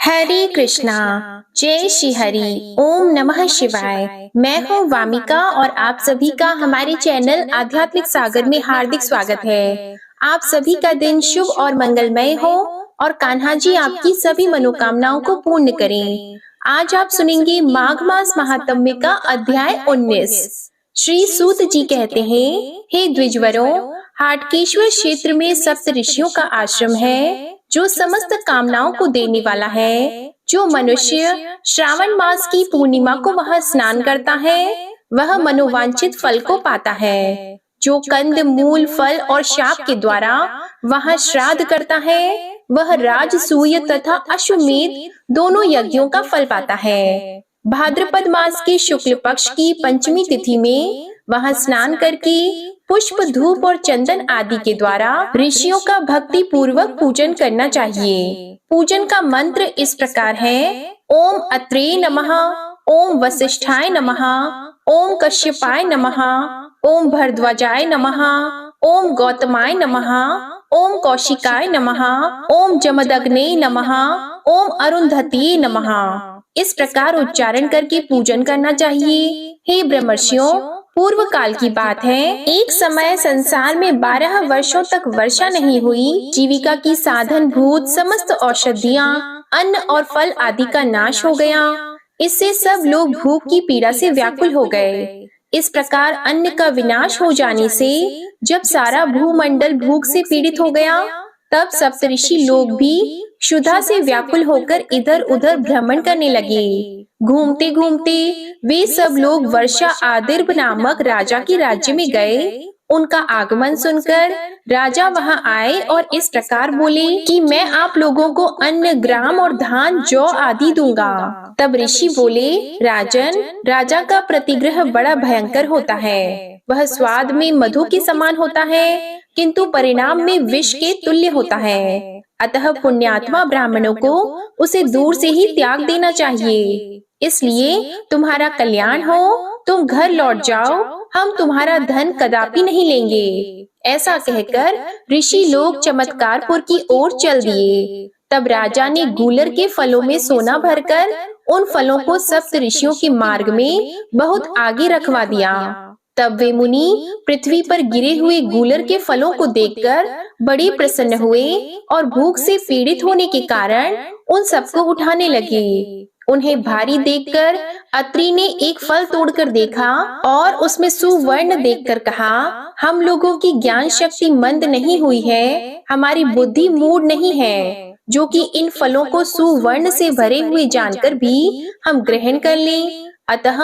हरे कृष्णा। जय श्री हरि। ओम नमः शिवाय। मैं हूँ वामिका और आप सभी का हमारे चैनल आध्यात्मिक सागर में हार्दिक स्वागत है। आप सभी का दिन शुभ और मंगलमय हो और कान्हा जी आपकी सभी मनोकामनाओं को पूर्ण करें। आज आप सुनेंगे माघ मास महात्म्य का अध्याय 19। श्री सूत जी कहते हैं, हे द्विजवरों, हाटकेश्वर क्षेत्र में सप्त ऋषियों का आश्रम है जो समस्त कामनाओं को देने वाला है। जो मनुष्य श्रावण मास की पूर्णिमा को वहां स्नान करता है वह मनोवांछित फल को पाता है। जो कंद मूल फल और शाप के द्वारा वहां श्राद्ध करता है वह राजसूय तथा अश्वमेध दोनों यज्ञों का फल पाता है। भाद्रपद मास के शुक्ल पक्ष की पंचमी तिथि में वहां स्नान करके पुष्प धूप और चंदन आदि के द्वारा ऋषियों का भक्ति पूर्वक पूजन करना चाहिए। पूजन का मंत्र इस प्रकार है, ओम अत्रे नमः, ओम वशिष्ठाय नमः, ओम कश्यपाय नमः, ओम भरद्वाजाय नमः, ओम गौतमाय नमः, ओम कौशिकाय नमः, ओम जमदग्ने नमः, ओम अरुंधति नमः। इस प्रकार उच्चारण करके पूजन करना चाहिए। हे ब्रह्मर्षियों, पूर्व काल की बात है, एक समय संसार में 12 वर्षों तक वर्षा नहीं हुई। जीविका की साधन भूत समस्त औषधियाँ, अन्न और फल आदि का नाश हो गया। इससे सब लोग भूख की पीड़ा से व्याकुल हो गए। इस प्रकार अन्न का विनाश हो जाने से जब सारा भूमंडल भूख से पीड़ित हो गया, तब सप्तऋषि लोग भी क्षुधा से व्याकुल होकर इधर उधर भ्रमण करने लगे। घूमते घूमते वे सब लोग वर्षा आदिर्भ नामक राजा के राज्य में गए। उनका आगमन सुनकर राजा वहां आए और इस प्रकार बोले कि मैं आप लोगों को अन्न, ग्राम और धान, जौ आदि दूंगा। तब ऋषि बोले, राजन, राजा का प्रतिग्रह बड़ा भयंकर होता है। वह स्वाद में मधु के समान होता है किंतु परिणाम में विष के तुल्य होता है। अतः पुण्यात्मा ब्राह्मणों को उसे दूर से ही त्याग देना चाहिए। इसलिए तुम्हारा कल्याण हो, तुम घर लौट जाओ, हम तुम्हारा धन कदापि नहीं लेंगे। ऐसा कहकर ऋषि लोग चमत्कारपुर की ओर चल दिए। तब राजा ने गूलर के फलों में सोना भरकर उन फलों को सप्त ऋषियों के मार्ग में बहुत आगे रखवा दिया। तब वे मुनि पृथ्वी पर गिरे हुए गूलर के फलों को देखकर बड़े प्रसन्न हुए और भूख से पीड़ित होने के कारण उन सबको उठाने लगे। उन्हें भारी देखकर अत्रि ने एक फल तोड़कर देखा और उसमें सुवर्ण देखकर कहा, हम लोगों की ज्ञान शक्ति मंद नहीं हुई है, हमारी बुद्धि मूढ़ नहीं है, जो कि इन फलों को सुवर्ण से भरे हुए जानकर भी हम ग्रहण कर लें। अतः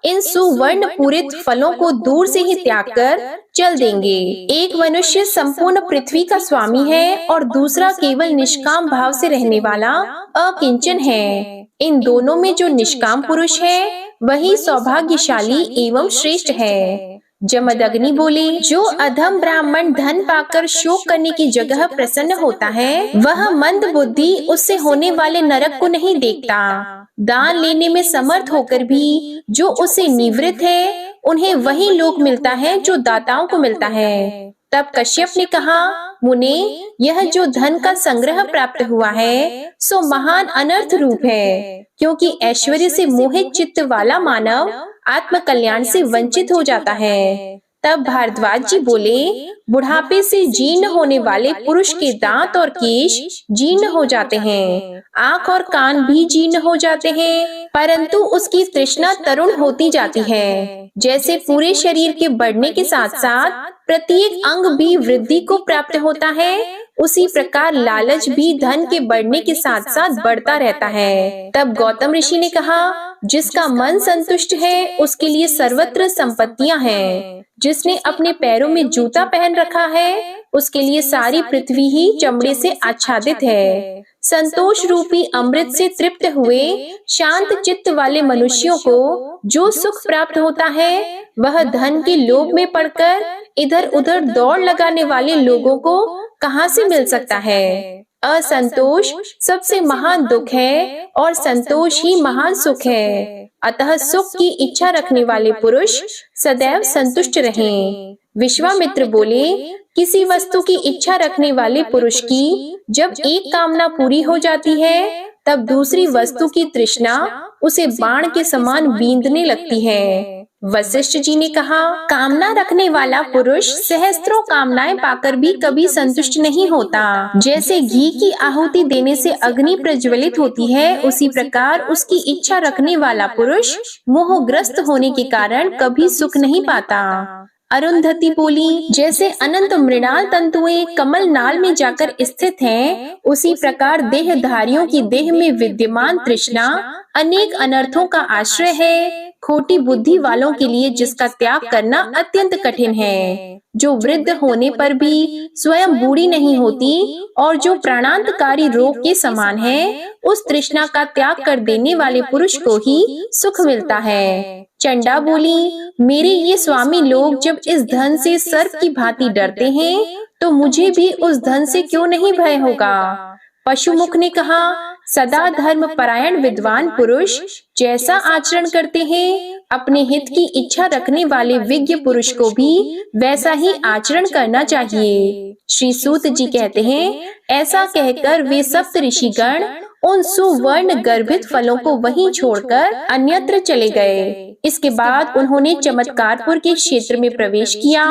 इन सुवर्ण पूरित फलों को दूर से ही त्याग कर चल देंगे। एक मनुष्य संपूर्ण पृथ्वी का स्वामी है और दूसरा केवल निष्काम भाव से रहने वाला अकिंचन है। इन दोनों में जो निष्काम पुरुष है वही सौभाग्यशाली एवं श्रेष्ठ है। जमदग्नि बोले, जो अधम ब्राह्मण धन पाकर शोक करने की जगह प्रसन्न होता है वह मंद बुद्धि उससे होने वाले नरक को नहीं देखता। दान लेने में समर्थ होकर भी जो उससे निवृत्त है उन्हें वही लोक मिलता है जो दाताओं को मिलता है। तब कश्यप ने कहा, मुने, यह जो धन का संग्रह प्राप्त हुआ है सो महान अनर्थ रूप है, क्योंकि ऐश्वर्य से मोहित चित्त वाला मानव आत्म कल्याण से वंचित हो जाता है। तब भारद्वाज जी बोले, बुढ़ापे से जीर्ण होने वाले पुरुष के दांत और केश जीर्ण हो जाते हैं, आंख और कान भी जीर्ण हो जाते हैं, परंतु उसकी तृष्णा तरुण होती जाती है। जैसे पूरे शरीर के बढ़ने के साथ साथ प्रत्येक अंग भी वृद्धि को प्राप्त होता है, उसी प्रकार लालच भी धन के बढ़ने के साथ साथ बढ़ता रहता है। तब गौतम ऋषि ने कहा, जिसका मन संतुष्ट है उसके लिए सर्वत्र संपत्तियां हैं। जिसने अपने पैरों में जूता पहन रखा है उसके लिए सारी पृथ्वी ही चमड़े से आच्छादित है। संतोष रूपी अमृत से तृप्त हुए शांत चित्त वाले मनुष्यों को जो सुख प्राप्त होता है वह धन के लोभ में पड़कर इधर उधर दौड़ लगाने वाले लोगों को कहाँ से मिल सकता है। असंतोष सबसे महान दुख है और संतोष ही महान सुख है। अतः सुख की इच्छा रखने वाले पुरुष सदैव संतुष्ट रहें। विश्वामित्र बोले, किसी वस्तु की इच्छा रखने वाले पुरुष की जब एक कामना पूरी हो जाती है, तब दूसरी वस्तु की तृष्णा उसे बाण के समान बींधने लगती है। वशिष्ठ जी ने कहा, कामना रखने वाला पुरुष सहस्त्रों कामनाएं पाकर भी कभी संतुष्ट नहीं होता। जैसे घी की आहुति देने से अग्नि प्रज्वलित होती है, उसी प्रकार उसकी इच्छा रखने वाला पुरुष मोहग्रस्त होने के कारण कभी सुख नहीं पाता। अरुंधति बोली, जैसे अनंत मृणाल तंतुएं कमल नाल में जाकर स्थित हैं, उसी प्रकार देहधारियों की देह में विद्यमान तृष्णा अनेक अनर्थों का आश्रय है। खोटी बुद्धि वालों के लिए जिसका त्याग करना अत्यंत कठिन है, जो वृद्ध होने पर भी स्वयं बूढ़ी नहीं होती और जो प्राणांतकारी रोग के समान है, उस तृष्णा का त्याग कर देने वाले पुरुष को ही सुख मिलता है। चंडा बोली, मेरे ये स्वामी लोग जब इस धन से सर्प की भांति डरते हैं, तो मुझे भी उस धन से क्यों नहीं भय होगा। पशुमुख ने कहा, सदा धर्म परायण विद्वान पुरुष जैसा आचरण करते हैं, अपने हित की इच्छा रखने वाले विज्ञ पुरुष को भी वैसा ही आचरण करना चाहिए। श्री सूत जी कहते हैं, ऐसा कहकर वे सप्त ऋषिगण उन सुवर्ण गर्भित फलों को वहीं छोड़कर अन्यत्र चले गए। इसके बाद उन्होंने चमत्कारपुर के क्षेत्र में प्रवेश किया।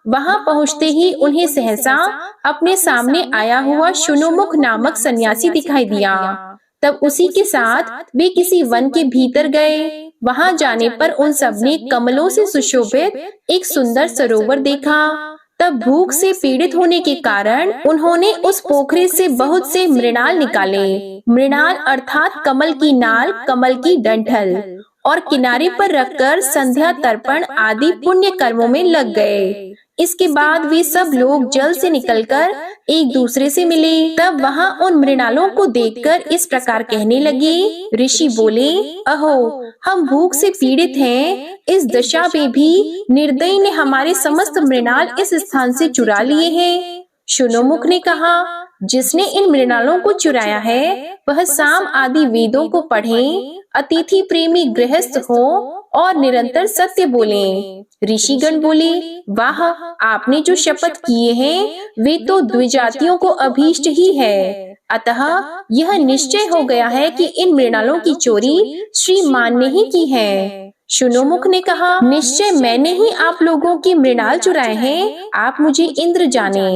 वहां पहुंचते ही उन्हें सहसा अपने सामने आया हुआ शुनोमुख नामक सन्यासी दिखाई दिया। तब उसी के साथ वे किसी वन के भीतर गए। वहां जाने पर उन सबने कमलों से सुशोभित एक सुंदर सरोवर देखा। तब भूख से पीड़ित होने के कारण उन्होंने उस पोखरे से बहुत से मृणाल निकाले। मृणाल अर्थात कमल की नाल, कमल की डंठल, और किनारे पर रखकर संध्या तर्पण आदि पुण्य कर्मों में लग गए। इसके बाद वे सब लोग जल से निकलकर एक दूसरे से मिले। तब वहां उन मृणालों को देखकर इस प्रकार कहने लगे। ऋषि बोले, अहो, हम भूख से पीड़ित हैं। इस दशा में भी निर्दयी ने हमारे समस्त मृणाल इस स्थान से चुरा लिए हैं। शुनोमुख ने कहा, जिसने इन मृणालों को चुराया है, वह साम आदि वेदों को पढ़े, अतिथि प्रेमी गृहस्थ हो और निरंतर सत्य बोले। ऋषिगण बोले, वाह, आपने जो शपथ किए हैं वे तो द्विजातियों को अभीष्ट ही है। अतः यह निश्चय हो गया है कि इन मृणालों की चोरी श्री मान ने ही की है। शुनोमुख ने कहा, निश्चय मैंने ही आप लोगों की मृणाल चुराए हैं। आप मुझे इंद्र जाने।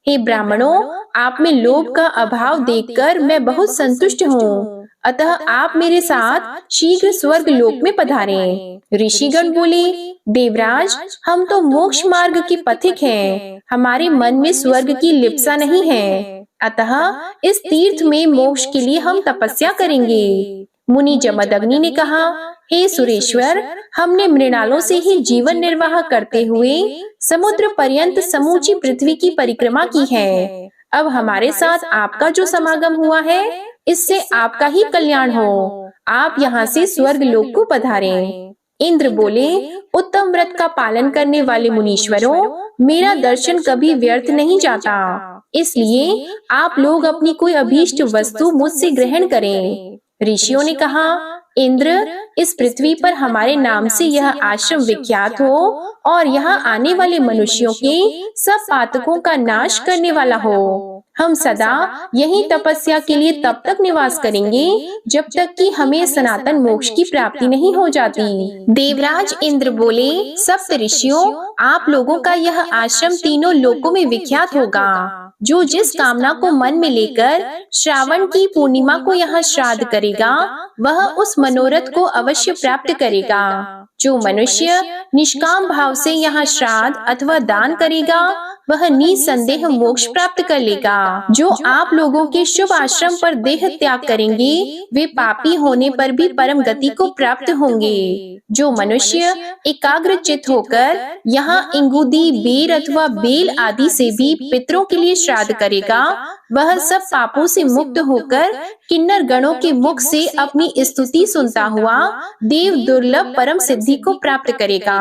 हे ब्राह्मणों, आप में लोभ का अभाव देखकर मैं बहुत संतुष्ट हूँ। अतः आप मेरे साथ शीघ्र स्वर्ग लोक में पधारें। ऋषिगण बोले, देवराज, हम तो मोक्ष मार्ग के पथिक हैं। हमारे मन में स्वर्ग की लिप्सा नहीं है। अतः इस तीर्थ में मोक्ष के लिए हम तपस्या करेंगे। मुनि जमदग्नि ने कहा, हे सुरेश्वर, हमने मृणालों से ही जीवन निर्वाह करते हुए समुद्र पर्यंत समूची पृथ्वी की परिक्रमा की है। अब हमारे साथ आपका जो समागम हुआ है, इससे आपका ही कल्याण हो। आप यहाँ से स्वर्ग लोक को पधारें। इंद्र बोले, उत्तम व्रत का पालन करने वाले मुनीश्वरों, मेरा दर्शन कभी व्यर्थ नहीं जाता। इसलिए आप लोग अपनी कोई अभीष्ट वस्तु मुझसे ग्रहण करें। ऋषियों ने कहा, इंद्र, इस पृथ्वी पर हमारे नाम से यह आश्रम विख्यात हो और यहाँ आने वाले मनुष्यों के सब पातकों का नाश करने वाला हो। हम सदा यही तपस्या के लिए तब तक निवास करेंगे जब तक कि हमें सनातन मोक्ष की प्राप्ति नहीं हो जाती। देवराज इंद्र बोले, सप्त ऋषियों, आप लोगों का यह आश्रम तीनों लोकों में विख्यात होगा। जो जिस कामना को मन में लेकर श्रावण की पूर्णिमा को यहाँ श्राद्ध करेगा, वह उस मनोरथ को अवश्य प्राप्त करेगा। जो मनुष्य निष्काम भाव से यहाँ श्राद्ध अथवा दान करेगा, वह निसंदेह मोक्ष प्राप्त कर लेगा। जो आप लोगों के शुभ आश्रम पर देह त्याग करेंगे, वे पापी होने पर भी परम गति को प्राप्त होंगे। जो मनुष्य एकाग्र चित्त होकर यहाँ इंगुदी, बेर अथवा बेल आदि से भी पितरों के लिए श्राद्ध करेगा, वह सब पापों से मुक्त होकर किन्नर गणों के मुख से अपनी स्तुति सुनता हुआ देव दुर्लभ परम सिद्धि को प्राप्त करेगा।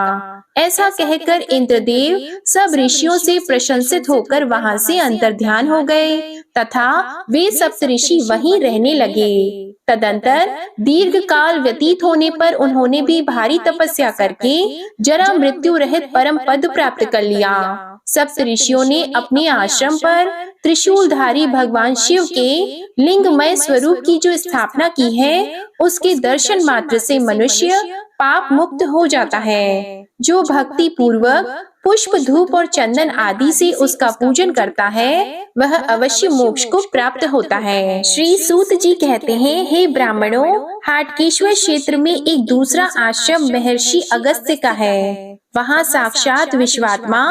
ऐसा कहकर इंद्रदेव सब ऋषियों से प्रशंसित होकर वहां से अंतर्ध्यान हो गए तथा वे सप्तऋषि वहीं रहने लगे। तदंतर दीर्घ काल व्यतीत होने पर उन्होंने भी भारी तपस्या करके जरा मृत्यु रहित परम पद प्राप्त कर लिया। सप्तऋषियों ने अपने आश्रम पर त्रिशूलधारी भगवान शिव के लिंगमय स्वरूप की जो स्थापना की है, उसके दर्शन मात्र से मनुष्य पाप मुक्त हो जाता है। जो भक्ति पूर्वक पुष्प, धूप और चंदन आदि से उसका पूजन करता है, वह अवश्य मोक्ष को प्राप्त होता है। श्री सूत जी कहते हैं, हे ब्राह्मणों, हाटकेश्वर क्षेत्र में एक दूसरा आश्रम महर्षि अगस्त्य का है। वहाँ साक्षात विश्वात्मा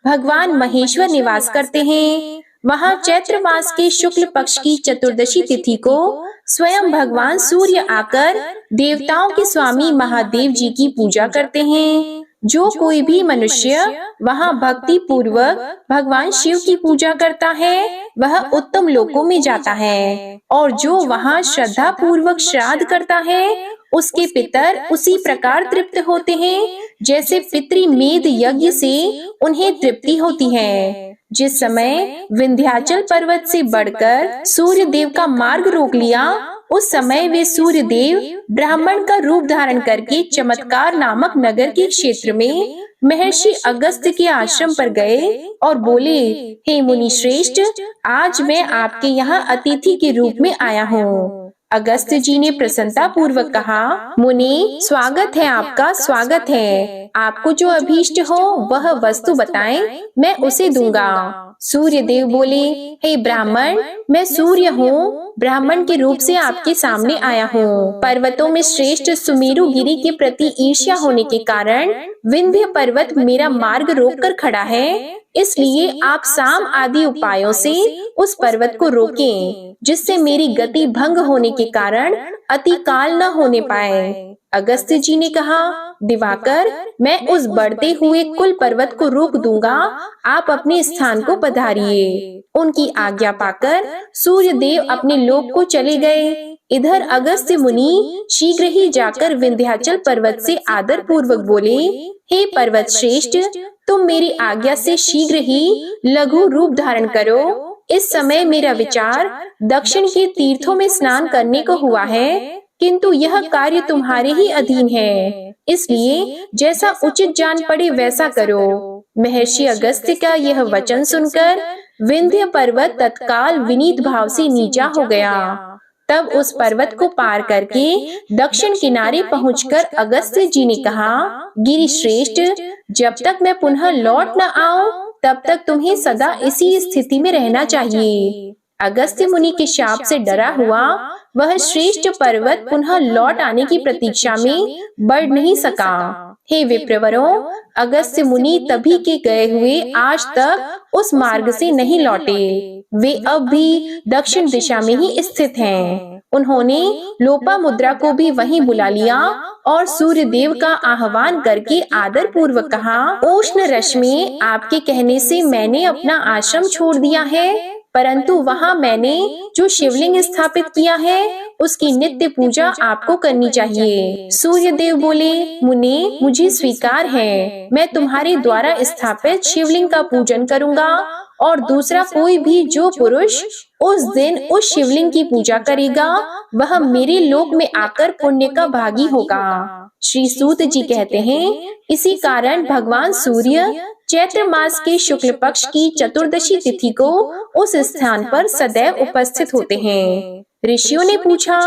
भगवान महेश्वर निवास करते हैं। वहाँ चैत्र मास के शुक्ल पक्ष की चतुर्दशी तिथि को स्वयं भगवान सूर्य आकर देवताओं के स्वामी महादेव जी की पूजा करते हैं। जो कोई भी मनुष्य वहाँ भक्ति पूर्वक भगवान शिव की पूजा करता है, वह उत्तम लोकों में जाता है, और जो वहाँ श्रद्धा पूर्वक श्राद्ध करता है, उसके पितर उसी प्रकार तृप्त होते हैं जैसे पितृमेध यज्ञ से उन्हें तृप्ति होती है। जिस समय विंध्याचल पर्वत से बढ़कर सूर्य देव का मार्ग रोक लिया, उस समय वे सूर्य देव ब्राह्मण का रूप धारण करके चमत्कार नामक नगर के क्षेत्र में महर्षि अगस्त्य के आश्रम पर गए और बोले, हे मुनि श्रेष्ठ, आज मैं आपके यहाँ अतिथि के रूप में आया हूँ। अगस्त्य जी ने प्रसन्नता पूर्वक कहा, मुनि, स्वागत है, आपका स्वागत है। आपको जो अभीष्ट हो वह वस्तु बताएं, मैं उसे दूंगा। सूर्य देव बोले, हे ब्राह्मण, मैं सूर्य हूँ, ब्राह्मण के रूप से आपके सामने आया हूँ। पर्वतों में श्रेष्ठ सुमेरु गिरी के प्रति ईर्ष्या होने के कारण विंध्य पर्वत मेरा मार्ग रोक कर खड़ा है, इसलिए आप साम आदि उपायों से उस पर्वत को रोकें, जिससे मेरी गति भंग होने के कारण अति काल न होने पाए। अगस्त्य जी ने कहा, दिवाकर, मैं उस बढ़ते हुए कुल पर्वत को रोक दूंगा, आप अपने स्थान को पधारिए। उनकी आज्ञा पाकर सूर्य देव अपने लोक को चले गए। इधर अगस्त्य मुनि शीघ्र ही जाकर विंध्याचल पर्वत से आदर पूर्वक बोले, हे पर्वत श्रेष्ठ, तुम मेरी आज्ञा से शीघ्र ही लघु रूप धारण करो। इस समय मेरा विचार दक्षिण के तीर्थों में स्नान करने को हुआ है, किंतु यह कार्य तुम्हारे ही अधीन है, इसलिए जैसा उचित जान पड़े वैसा करो। महर्षि अगस्त्य का यह वचन सुनकर विंध्य पर्वत तत्काल विनीत भाव से नीचा हो गया। तब उस पर्वत को पार करके दक्षिण किनारे पहुंचकर अगस्त्य जी ने कहा, गिरि श्रेष्ठ, जब तक मैं पुनः लौट न आऊं, तब तक तुम्हें सदा इसी स्थिति में रहना चाहिए। अगस्त्य मुनि के शाप से डरा हुआ वह श्रेष्ठ पर्वत पुनः लौट आने की प्रतीक्षा में बढ़ नहीं सका। हे विप्रवरों, अगस्त्य मुनि तभी के गए हुए आज तक उस मार्ग से नहीं लौटे। वे अब भी दक्षिण दिशा में ही स्थित हैं। उन्होंने लोपामुद्रा को भी वहीं बुला लिया और सूर्य देव का आह्वान करके आदर पूर्वक कहा, उष्ण रश्मि, आपके कहने से मैंने अपना आश्रम छोड़ दिया है, परंतु वहाँ मैंने जो शिवलिंग स्थापित किया है, उसकी नित्य पूजा आपको करनी चाहिए। सूर्य देव बोले, मुनि, मुझे स्वीकार है, मैं तुम्हारे द्वारा स्थापित शिवलिंग का पूजन करूंगा, और दूसरा कोई भी जो पुरुष उस दिन उस शिवलिंग की पूजा करेगा, वह मेरे लोक में आकर पुण्य का भागी होगा। श्री सूत जी कहते हैं, इसी कारण भगवान सूर्य चैत्र मास के शुक्ल पक्ष की चतुर्दशी तिथि को उस स्थान पर सदैव उपस्थित होते हैं। ऋषियों ने पूछा,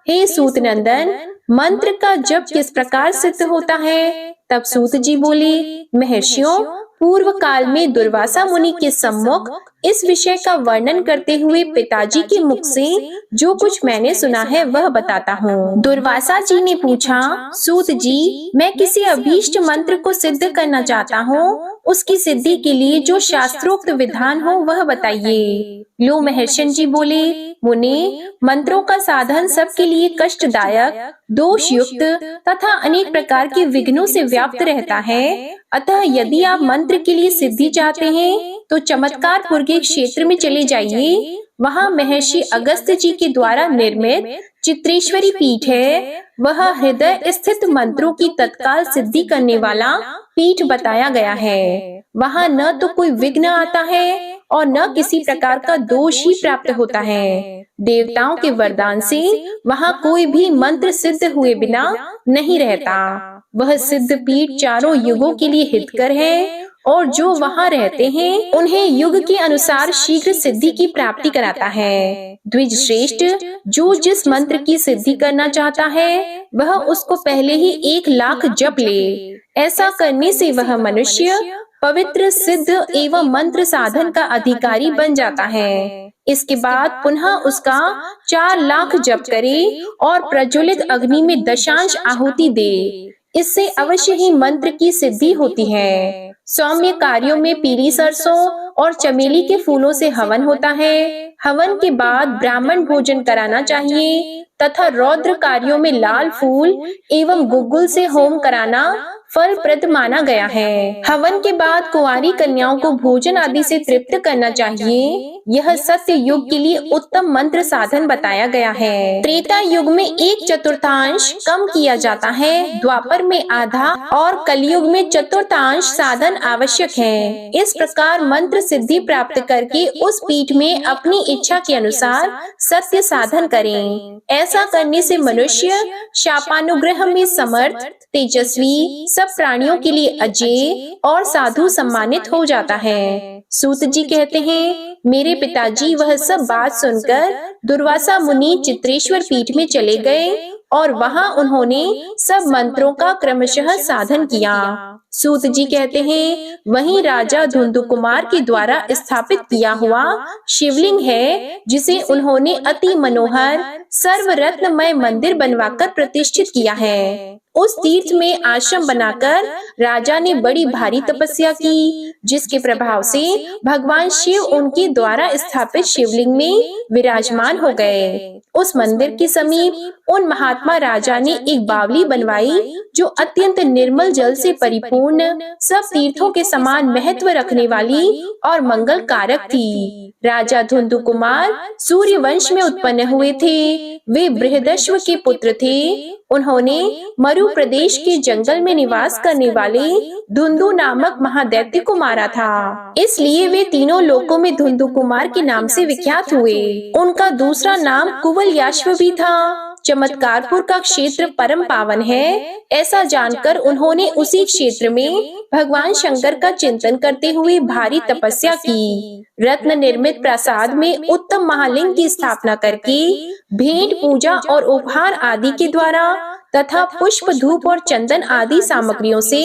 हे सूत नंदन, मंत्र का जप किस प्रकार सिद्ध होता है? तब सूत जी बोले, महर्षियों, पूर्व काल में दुर्वासा मुनि के सम्मुख इस विषय का वर्णन करते हुए पिताजी के मुख से जो कुछ मैंने सुना है वह बताता हूँ। दुर्वासा जी ने पूछा, सूत जी, मैं किसी अभीष्ट मंत्र को सिद्ध करना चाहता हूँ, उसकी सिद्धि के लिए जो शास्त्रोक्त विधान हो वह बताइए। लो महर्षि जी बोले, मुनि, मंत्रों का साधन सबके लिए कष्टदायक, दोषयुक्त तथा अनेक प्रकार के विघ्नों से व्याप्त रहता है। अतः यदि आप मंत्र के लिए सिद्धि चाहते हैं तो चमत्कारपुर के क्षेत्र में चले जाइए। वहाँ महर्षि अगस्त्य जी के द्वारा निर्मित चित्रेश्वरी पीठ है। वह हृदय स्थित मंत्रों की तत्काल सिद्धि करने वाला पीठ बताया गया है। वहाँ न तो कोई विघ्न आता है और न किसी प्रकार का दोष ही प्राप्त होता है। देवताओं के वरदान से वहाँ कोई भी मंत्र सिद्ध हुए बिना नहीं रहता। वह सिद्ध पीठ चारों युगों के लिए हितकर है और जो वहाँ रहते हैं उन्हें युग के अनुसार शीघ्र सिद्धि की प्राप्ति कराता है। द्विज श्रेष्ठ, जो जिस मंत्र की सिद्धि करना चाहता है वह उसको पहले ही 1,00,000 जप ले। ऐसा करने से वह मनुष्य पवित्र, सिद्ध एवं मंत्र साधन का अधिकारी बन जाता है। इसके बाद पुनः उसका 4,00,000 जप करे और प्रज्वलित अग्नि में दशांश आहुति दे। इससे अवश्य ही मंत्र की सिद्धि होती है। सौम्य कार्यों में पीली सरसों और चमेली के फूलों से हवन होता है। हवन के बाद ब्राह्मण भोजन कराना चाहिए तथा रौद्र कार्यों में लाल फूल एवं गुग्गुल से होम कराना फलप्रद माना गया है। हवन के बाद कुंवारी कन्याओं को भोजन आदि से तृप्त करना चाहिए। यह सत्य युग के लिए उत्तम मंत्र साधन बताया गया है। त्रेता युग में 1/4 कम किया जाता है, द्वापर में आधा और कलयुग में 1/4 साधन आवश्यक है। इस प्रकार मंत्र सिद्धि प्राप्त करके उस पीठ में अपनी इच्छा के अनुसार सत्य साधन करें। ऐसा करने से मनुष्य शापानुग्रह में समर्थ, तेजस्वी, सब प्राणियों के लिए अजेय और साधु सम्मानित हो जाता है। सूत जी कहते हैं, मेरे पिताजी वह सब बात सुनकर दुर्वासा मुनि चित्रेश्वर पीठ में चले गए और वहाँ उन्होंने सब मंत्रों का क्रमशः साधन किया। सूत जी कहते हैं, वहीं राजा धुंधुकुमार के द्वारा स्थापित किया हुआ शिवलिंग है, जिसे उन्होंने अति मनोहर सर्वरत्नमय मंदिर बनवाकर प्रतिष्ठित किया है। उस तीर्थ में आश्रम बनाकर राजा ने बड़ी भारी तपस्या की, जिसके प्रभाव से भगवान शिव उनके द्वारा स्थापित शिवलिंग में विराजमान हो गए। उस मंदिर के समीप उन महात्मा राजा ने एक बावली बनवाई, जो अत्यंत निर्मल जल से परिपूर्ण, सब तीर्थों के समान महत्व रखने वाली और मंगल कारक थी। राजा धुंधुकुमार सूर्य वंश में उत्पन्न हुए थे। वे बृहदश्व के पुत्र थे। उन्होंने मरु प्रदेश के जंगल में निवास करने वाले धुंधु नामक महादैत्य को मारा था। इसलिए वे तीनों लोकों में धुंधुकुमार के नाम से विख्यात हुए। उनका दूसरा नाम कुवलयाश्व भी था। चमत्कारपुर का क्षेत्र परम पावन है, ऐसा जानकर उन्होंने उसी क्षेत्र में भगवान शंकर का चिंतन करते हुए भारी तपस्या की। रत्न निर्मित प्रासाद में उत्तम महालिंग की स्थापना करके भेंट, पूजा और उपहार आदि के द्वारा तथा पुष्प, धूप और चंदन आदि सामग्रियों से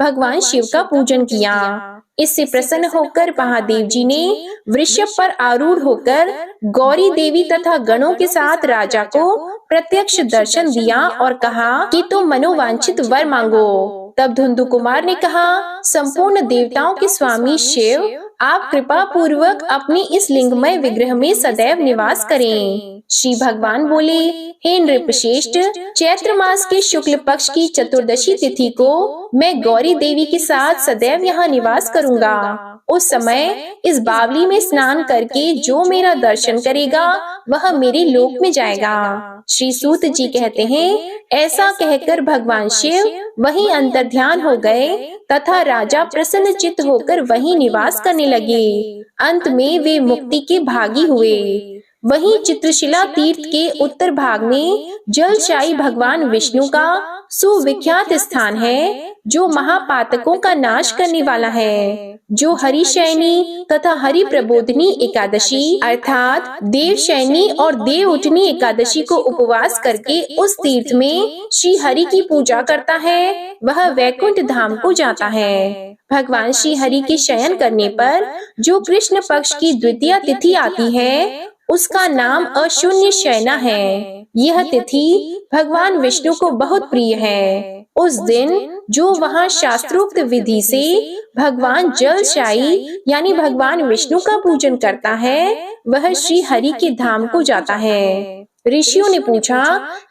भगवान शिव का पूजन किया। इससे प्रसन्न होकर महादेव जी ने वृषभ पर आरूढ़ होकर गौरी देवी तथा गणों के साथ राजा को प्रत्यक्ष दर्शन दिया और कहा कि तुम मनोवांछित वर मांगो। तब धुंधुकुमार ने कहा, संपूर्ण देवताओं के स्वामी शिव, आप कृपा पूर्वक अपने इस लिंगमय विग्रह में सदैव निवास करें। श्री भगवान बोले, हे नृपश्रेष्ठ, चैत्र मास के शुक्ल पक्ष की चतुर्दशी तिथि को मैं गौरी देवी के साथ सदैव यहाँ निवास करूँगा। उस समय इस बावली में स्नान करके जो मेरा दर्शन करेगा वह मेरे लोक में जाएगा। श्री सूत जी कहते हैं, ऐसा कहकर भगवान शिव वहीं अंतर्ध्यान हो गए तथा राजा प्रसन्न चित्त होकर वहीं निवास करने लगे। अंत में वे मुक्ति के भागी हुए। वहीं चित्रशिला तीर्थ के उत्तर भाग में जलशायी भगवान विष्णु का सुविख्यात स्थान है, जो महापातकों का नाश करने वाला है, जो हरिशयनी तथा हरि प्रबोधनी एकादशी अर्थात देवशयनी और देव उठनी एकादशी को उपवास करके उस तीर्थ में श्री हरि की पूजा करता है, वह वैकुंठ धाम को जाता है। भगवान श्री हरि के शयन करने पर जो कृष्ण पक्ष की द्वितीय तिथि आती है, उसका नाम अशून्य शयना है। यह तिथि भगवान विष्णु को बहुत प्रिय है। उस दिन जो वहाँ शास्त्रोक्त विधि से भगवान जलशायी यानी भगवान विष्णु का पूजन करता है, वह श्री हरि के धाम को जाता है। ऋषियों ने पूछा,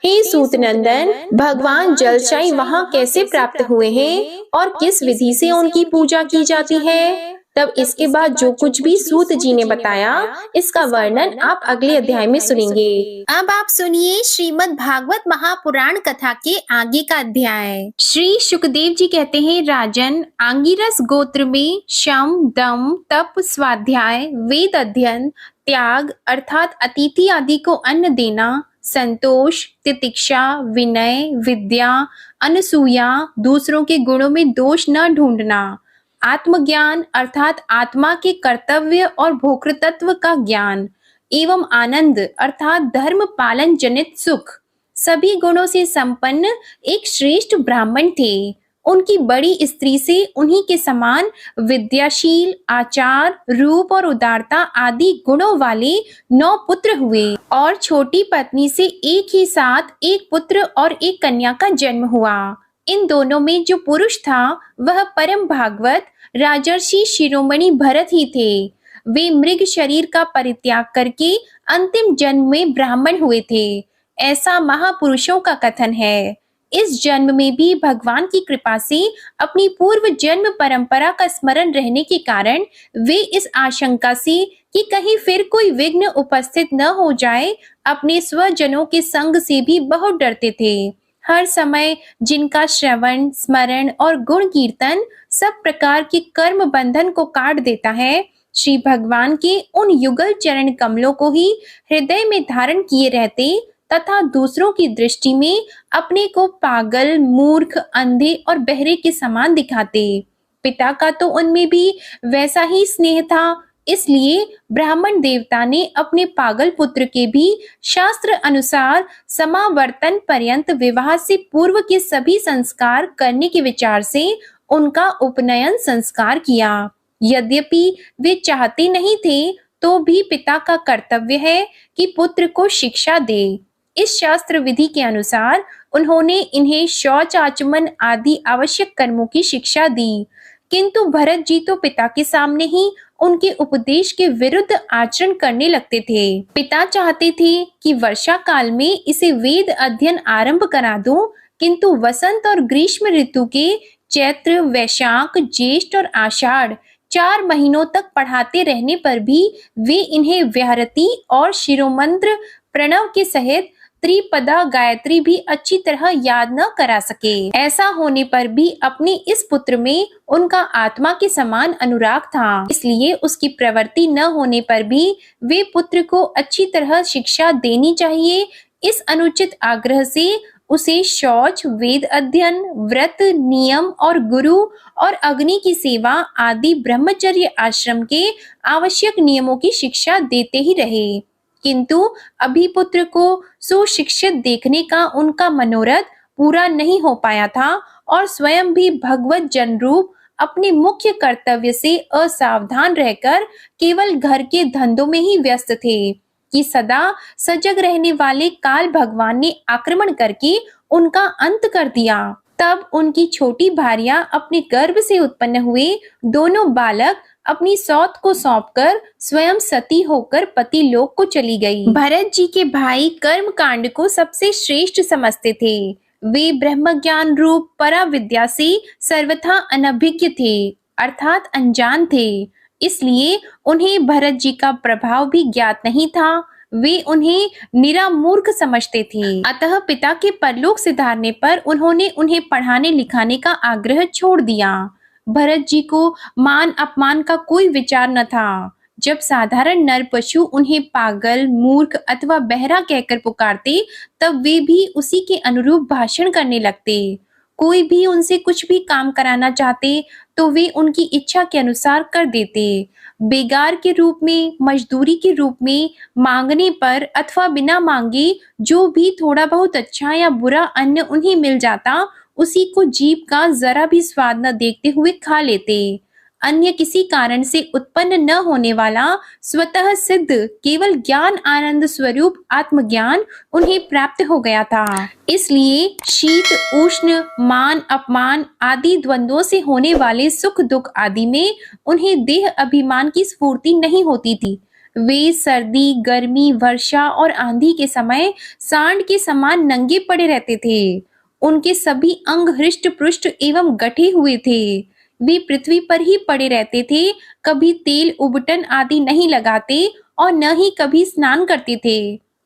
हे सूत नंदन, भगवान जलशायी वहाँ कैसे प्राप्त हुए हैं और किस विधि से उनकी पूजा की जाती है? तब इसके बाद जो कुछ भी सूत जी ने बताया, इसका वर्णन आप अगले अध्याय में सुनेंगे। अब आप सुनिए श्रीमद् भागवत महापुराण कथा के आगे का अध्याय। श्री सुखदेव जी कहते हैं, राजन, आंगिरस गोत्र में शम, दम, तप, स्वाध्याय, वेद अध्ययन, त्याग अर्थात अतिथि आदि को अन्न देना, संतोष, तितिक्षा, विनय, विद्या, अनसूया, दूसरों के गुणों में दोष न ढूंढना, आत्मज्ञान अर्थात आत्मा के कर्तव्य और भोक्तृत्व का ज्ञान, एवं आनंद अर्थात धर्म पालन जनित सुख, सभी गुणों से संपन्न एक श्रेष्ठ ब्राह्मण थे। उनकी बड़ी स्त्री से उन्हीं के समान विद्याशील, आचार, रूप और उदारता आदि गुणों वाले 9 पुत्र हुए और छोटी पत्नी से एक ही साथ एक पुत्र और एक कन्या का जन्म हुआ। इन दोनों में जो पुरुष था वह परम भागवत राजर्षि शिरोमणि भरत ही थे। वे मृग शरीर का परित्याग करके अंतिम जन्म में ब्राह्मण हुए थे, ऐसा महापुरुषों का कथन है। इस जन्म में भी भगवान की कृपा से अपनी पूर्व जन्म परंपरा का स्मरण रहने के कारण वे इस आशंका से कि कहीं फिर कोई विघ्न उपस्थित न हो जाए, अपने स्वजनों के संग से भी बहुत डरते थे। हर समय जिनका श्रवण, स्मरण और गुण कीर्तन सब प्रकार के कर्म बंधन को काट देता है, श्री भगवान के उन युगल चरण कमलों को ही हृदय में धारण किए रहते तथा दूसरों की दृष्टि में अपने को पागल, मूर्ख, अंधे और बहरे के समान दिखाते। पिता का तो उनमें भी वैसा ही स्नेह था, इसलिए ब्राह्मण देवता ने अपने पागल पुत्र के भी शास्त्र अनुसार समावर्तन पर्यंत विवाह से पूर्व के सभी संस्कार करने के विचार से उनका उपनयन संस्कार किया। यद्यपि वे चाहते नहीं थे, तो भी पिता का कर्तव्य है कि पुत्र को शिक्षा दे। इस शास्त्र विधि के अनुसार उन्होंने इन्हें शौच, आचमन आदि आवश्यक कर्मों की शिक्षा दी, किंतु भरत जी तो पिता के सामने ही उनके उपदेश के विरुद्ध आचरण करने लगते थे। पिता चाहते थे कि वर्षा काल में इसे वेद अध्ययन आरंभ करा दूं, किंतु वसंत और ग्रीष्म ऋतु के चैत्र, वैशाख, ज्येष्ठ और आषाढ़ 4 महीनों तक पढ़ाते रहने पर भी वे इन्हें व्याहृति और शिरोमंत्र प्रणव के सहित त्रिपदा गायत्री भी अच्छी तरह याद न करा सके। ऐसा होने पर भी अपने इस पुत्र में उनका आत्मा के समान अनुराग था, इसलिए उसकी प्रवृत्ति न होने पर भी वे पुत्र को अच्छी तरह शिक्षा देनी चाहिए। इस अनुचित आग्रह से उसे शौच, वेद अध्ययन, व्रत, नियम और गुरु और अग्नि की सेवा आदि ब्रह्मचर्य आश्रम के आवश्यक नियमों की शिक्षा देते ही रहे, किंतु अभी पुत्र को सुशिक्षित देखने का उनका मनोरथ पूरा नहीं हो पाया था और स्वयं भी भगवत जन रूप अपने मुख्य कर्तव्य से असावधान रहकर केवल घर के धंधों में ही व्यस्त थे कि सदा सजग रहने वाले काल भगवान ने आक्रमण करके उनका अंत कर दिया। तब उनकी छोटी भार्या अपने गर्भ से उत्पन्न हुए दोनों बालक अपनी सौत को सौंपकर स्वयं सती होकर पति लोक को चली गई। भरत जी के भाई कर्म कांड को सबसे श्रेष्ठ समझते थे। वे ब्रह्म ज्ञान रूप परा विद्या से सर्वथा अनभिज्ञ थे, अर्थात अनजान थे, इसलिए उन्हें भरत जी का प्रभाव भी ज्ञात नहीं था। वे उन्हें निरा मूर्ख समझते थे। अतः पिता के परलोक सिधारने पर उन्होंने उन्हें पढ़ाने लिखाने का आग्रह छोड़ दिया। भरत जी को मान अपमान का कोई विचार न था। जब साधारण नर पशु उन्हें पागल, मूर्ख अथवा बहरा कहकर पुकारते, तब वे भी उसी के अनुरूप भाषण करने लगते। कोई भी उनसे कुछ भी काम कराना चाहते तो वे उनकी इच्छा के अनुसार कर देते। बेगार के रूप में, मजदूरी के रूप में, मांगने पर अथवा बिना मांगे जो भी थोड़ा बहुत अच्छा या बुरा अन्न उन्हें मिल जाता, उसी को जीभ का जरा भी स्वाद न देखते हुए खा लेते। अन्य किसी कारण से उत्पन्न न होने वाला स्वतः सिद्ध केवल ज्ञान आनंद स्वरूप आत्मज्ञान उन्हें प्राप्त हो गया था। इसलिए शीत उष्ण मान अपमान आदि द्वंद्वों से होने वाले सुख दुख आदि में उन्हें देह अभिमान की स्फूर्ति नहीं होती थी। वे सर्दी गर्मी वर्षा और आंधी के समय सांड के समान नंगे पड़े रहते थे। उनके सभी अंग हृष्ट पुष्ट एवं गठे हुए थे। वे पृथ्वी पर ही पड़े रहते थे, कभी तेल उबटन आदि नहीं लगाते और न ही कभी स्नान करते थे।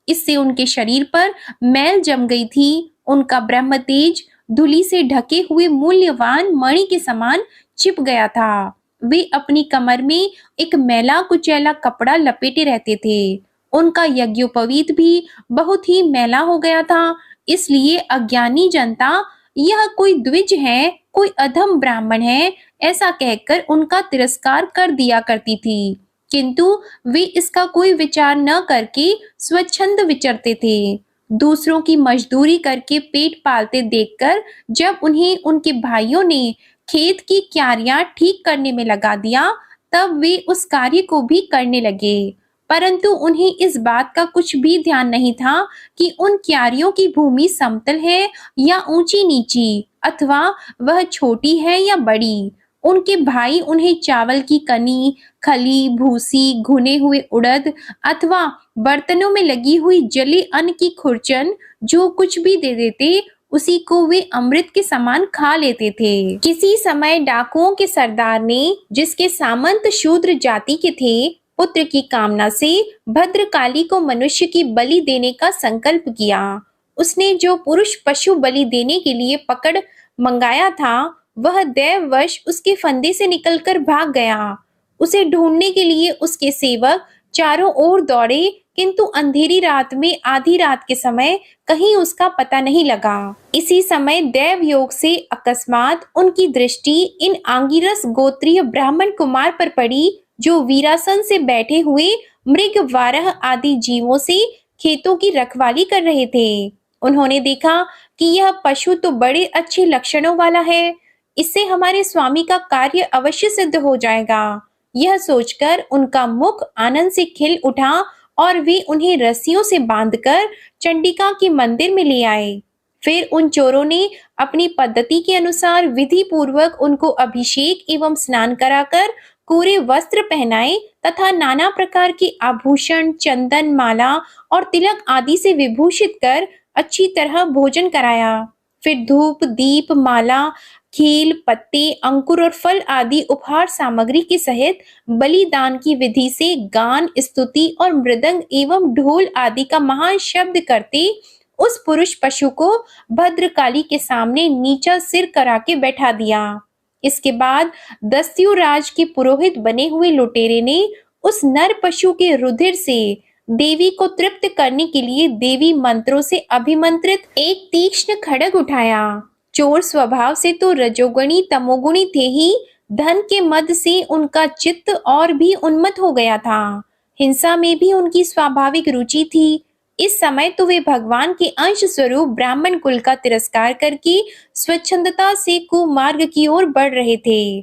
इससे उनके शरीर पर मैल जम गई थी। उनका ब्रह्म तेज धूलि से ढके हुए मूल्यवान मणि के समान छिप गया था। वे अपनी कमर में एक मैला कुचैला कपड़ा लपेटे रहते थे। उनका यज्ञोपवीत भी बहुत ही मैला हो गया था। इसलिए अज्ञानी जनता यह कोई द्विज है, कोई अधम ब्राह्मण है, ऐसा कहकर उनका तिरस्कार कर दिया करती थी। किंतु वे इसका कोई विचार न करके स्वच्छंद विचरते थे। दूसरों की मजदूरी करके पेट पालते देखकर जब उन्हें उनके भाइयों ने खेत की क्यारियां ठीक करने में लगा दिया, तब वे उस कार्य को भी करने लगे। परंतु उन्हें इस बात का कुछ भी ध्यान नहीं था कि उन क्यारियों की भूमि समतल है या ऊंची नीची, अथवा वह छोटी है या बड़ी। उनके भाई उन्हें चावल की कनी, खली, भूसी, भुने हुए उड़द अथवा बर्तनों में लगी हुई जली अन्न की खुरचन जो कुछ भी दे देते, उसी को वे अमृत के समान खा लेते थे। किसी समय डाकुओं के सरदार ने, जिसके सामंत शूद्र जाति के थे, पुत्र की कामना से भद्रकाली को मनुष्य की बलि देने का संकल्प किया। उसने जो पुरुष पशु बलि देने के लिए पकड़ मंगाया था, वह दैववश उसके फंदे से निकलकर भाग गया। उसे ढूंढने के लिए उसके सेवक चारों ओर दौड़े, किंतु अंधेरी रात में आधी रात के समय कहीं उसका पता नहीं लगा। इसी समय दैव योग से अकस्मात उनकी दृष्टि इन आंगिरस गोत्रीय ब्राह्मण कुमार पर पड़ी, जो वीरासन से बैठे हुए मृग वारह आदि जीवों से खेतों की रखवाली कर रहे थे। उन्होंने देखा कि यह पशु तो बड़े अच्छे लक्षणों वाला है, इससे हमारे स्वामी का कार्य अवश्य सिद्ध हो जाएगा। यह सोचकर उनका मुख आनंद से खिल उठा और वे उन्हें रस्सियों से बांधकर चंडिका के मंदिर में ले आए। फिर उन चोरों ने अपनी पद्धति के अनुसार विधि पूर्वक उनको अभिषेक एवं स्नान कराकर कोरे वस्त्र पहनाए तथा नाना प्रकार के आभूषण, चंदन, माला और तिलक आदि से विभूषित कर अच्छी तरह भोजन कराया। फिर धूप, दीप, माला, खील, पत्ते, अंकुर और फल आदि उपहार सामग्री के सहित बलिदान की विधि से गान, स्तुति और मृदंग एवं ढोल आदि का महान शब्द करते उस पुरुष पशु को भद्रकाली के सामने नीचा सिर करा के बैठा दिया। इसके बाद दस्यु राज के पुरोहित बने हुए लुटेरे ने उस नर पशु के रुधिर से देवी को तृप्त करने के लिए देवी मंत्रों से अभिमंत्रित एक तीक्ष्ण खड्ग उठाया। चोर स्वभाव से तो रजोगुणी तमोगुणी थे ही, धन के मद से उनका चित्त और भी उन्मत्त हो गया था। हिंसा में भी उनकी स्वाभाविक रुचि थी। इस समय तो वे भगवान के अंश स्वरूप ब्राह्मण कुल का तिरस्कार करके स्वच्छंदता से कुमार्ग की ओर बढ़ रहे थे।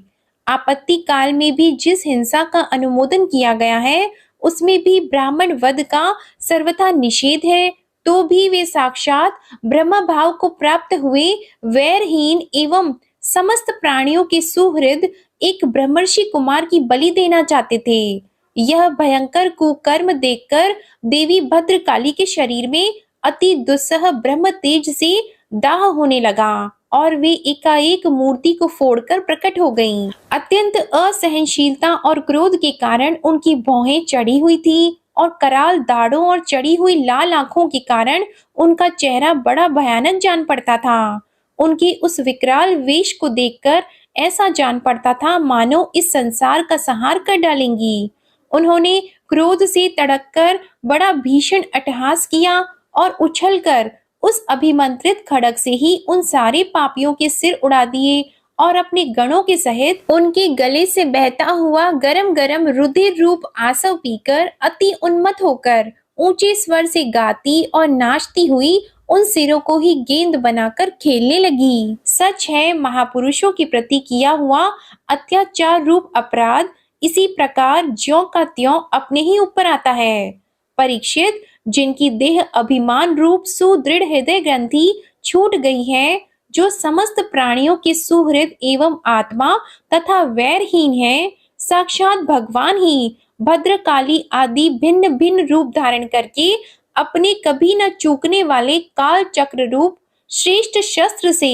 आपत्ति काल में भी जिस हिंसा का अनुमोदन किया गया है, उसमें भी ब्राह्मण वध का सर्वथा निषेध है, तो भी वे साक्षात ब्रह्म भाव को प्राप्त हुए वैरहीन एवं समस्त प्राणियों के सुहृद एक ब्रह्मर्षि कुमार की बलि देना चाहते थे। यह भयंकर कुकर्म देखकर देवी भद्रकाली के शरीर में अति दुस्सह ब्रह्म तेज से दाह होने लगा और वे एकाएक मूर्ति को फोड़कर प्रकट हो गईं। अत्यंत असहनशीलता और क्रोध के कारण उनकी भौहें चढ़ी हुई थी और कराल दाढ़ों और चढ़ी हुई लाल आंखों के कारण उनका चेहरा बड़ा भयानक जान पड़ता था। उनके उस विकराल वेश को देखकर ऐसा जान पड़ता था मानो इस संसार का संहार कर डालेंगी। उन्होंने क्रोध से तड़ककर बड़ा भीषण अट्टहास किया और उछलकर उस अभिमंत्रित खड्ग से ही उन सारे पापियों के सिर उड़ा दिए और अपने गणों के सहित उनके गले से बहता हुआ गरम गरम रुधिर रूप आसव पीकर अति उन्मत्त होकर ऊंचे स्वर से गाती और नाचती हुई उन सिरों को ही गेंद बनाकर खेलने लगी। सच है, महापुरुषों के प्रति किया हुआ अत्याचार रूप अपराध इसी प्रकार ज्यों का त्यों अपने ही ऊपर आता है। परीक्षित, जिनकी देह अभिमान रूप सुदृढ़ हृदय ग्रंथि छूट गई है, जो समस्त प्राणियों के सुहृद एवं आत्मा तथा वैरहीन है, साक्षात भगवान ही भद्रकाली आदि भिन्न भिन्न रूप धारण करके अपने कभी न चूकने वाले काल चक्र रूप श्रेष्ठ शस्त्र से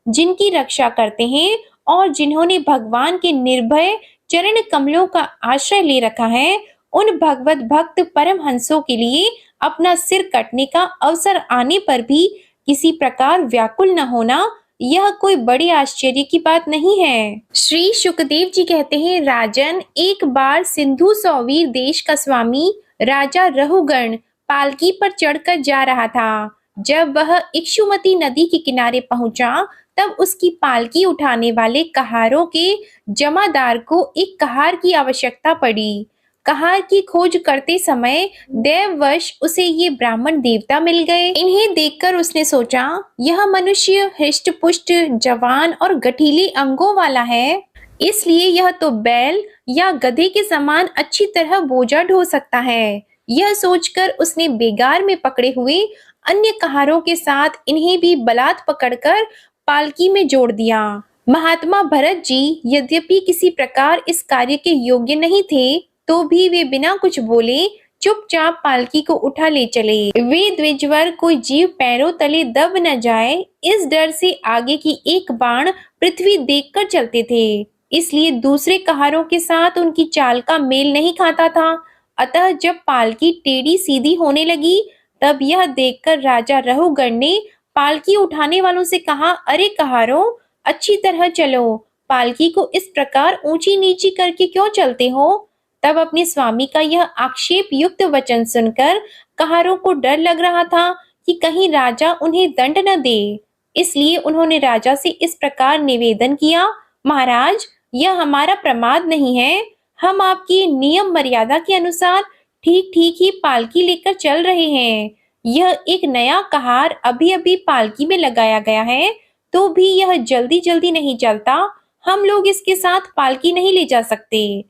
जिनकी रक्षा करते हैं और जिन्होंने भगवान के निर्भय चरण कमलों का आश्रय ले रखा है, उन भगवत भक्त परमहंसों के लिए अपना सिर कटने का अवसर आने पर भी किसी प्रकार व्याकुल न होना, यह कोई बड़े आश्चर्य की बात नहीं है। श्री शुकदेव जी कहते हैं, राजन, एक बार सिंधु सौवीर देश का स्वामी राजा रहुगण पालकी पर चढ़कर जा रहा था। जब वह इक्षुमती नदी के किनारे पहुंचा, तब उसकी पालकी उठाने वाले कहारों के जमादार को एक कहार की आवश्यकता पड़ी। कहार की खोज करते समय देववश उसे ये ब्राह्मण देवता मिल गए। इन्हें देखकर उसने सोचा, यह मनुष्य हृष्ट पुष्ट, जवान और गठीले अंगों वाला है, इसलिए यह तो बैल या गधे के समान अच्छी तरह बोझा ढो सकता है। यह सोचकर उसने बेगार में पकड़े हुए अन्य कहारों के साथ इन्हें भी बलात् पकड़कर पालकी में जोड़ दिया। महात्मा भरत जी यद्यपि किसी प्रकार इस कार्य के योग्य नहीं थे, तो भी वे बिना कुछ बोले चुपचाप पालकी को उठा ले चले। वे द्विजवर कोई जीव पैरों तले दब न जाए, इस डर से आगे की एक बाण पृथ्वी देखकर चलते थे, इसलिए दूसरे कहारों के साथ उनकी चाल का मेल नहीं खाता था। अतः जब पालकी टेढ़ी सीधी होने लगी, तब यह देखकर राजा रहुगण ने पालकी उठाने वालों से कहा, अरे कहारों, अच्छी तरह चलो, पालकी को इस प्रकार ऊंची नीची करके क्यों चलते हो? तब अपने स्वामी का यह आक्षेप युक्त वचन सुनकर कहारों को डर लग रहा था कि कहीं राजा उन्हें दंड न दे, इसलिए उन्होंने राजा से इस प्रकार निवेदन किया, महाराज, यह हमारा प्रमाद नहीं है, हम आपकी नियम मर्यादा के अनुसार ठीक ठीक ही पालकी लेकर चल रहे हैं। यह एक नया कहार अभी अभी पालकी में लगाया गया है, तो भी यह जल्दी जल्दी नहीं चलता, हम लोग इसके साथ पालकी नहीं ले जा सकते।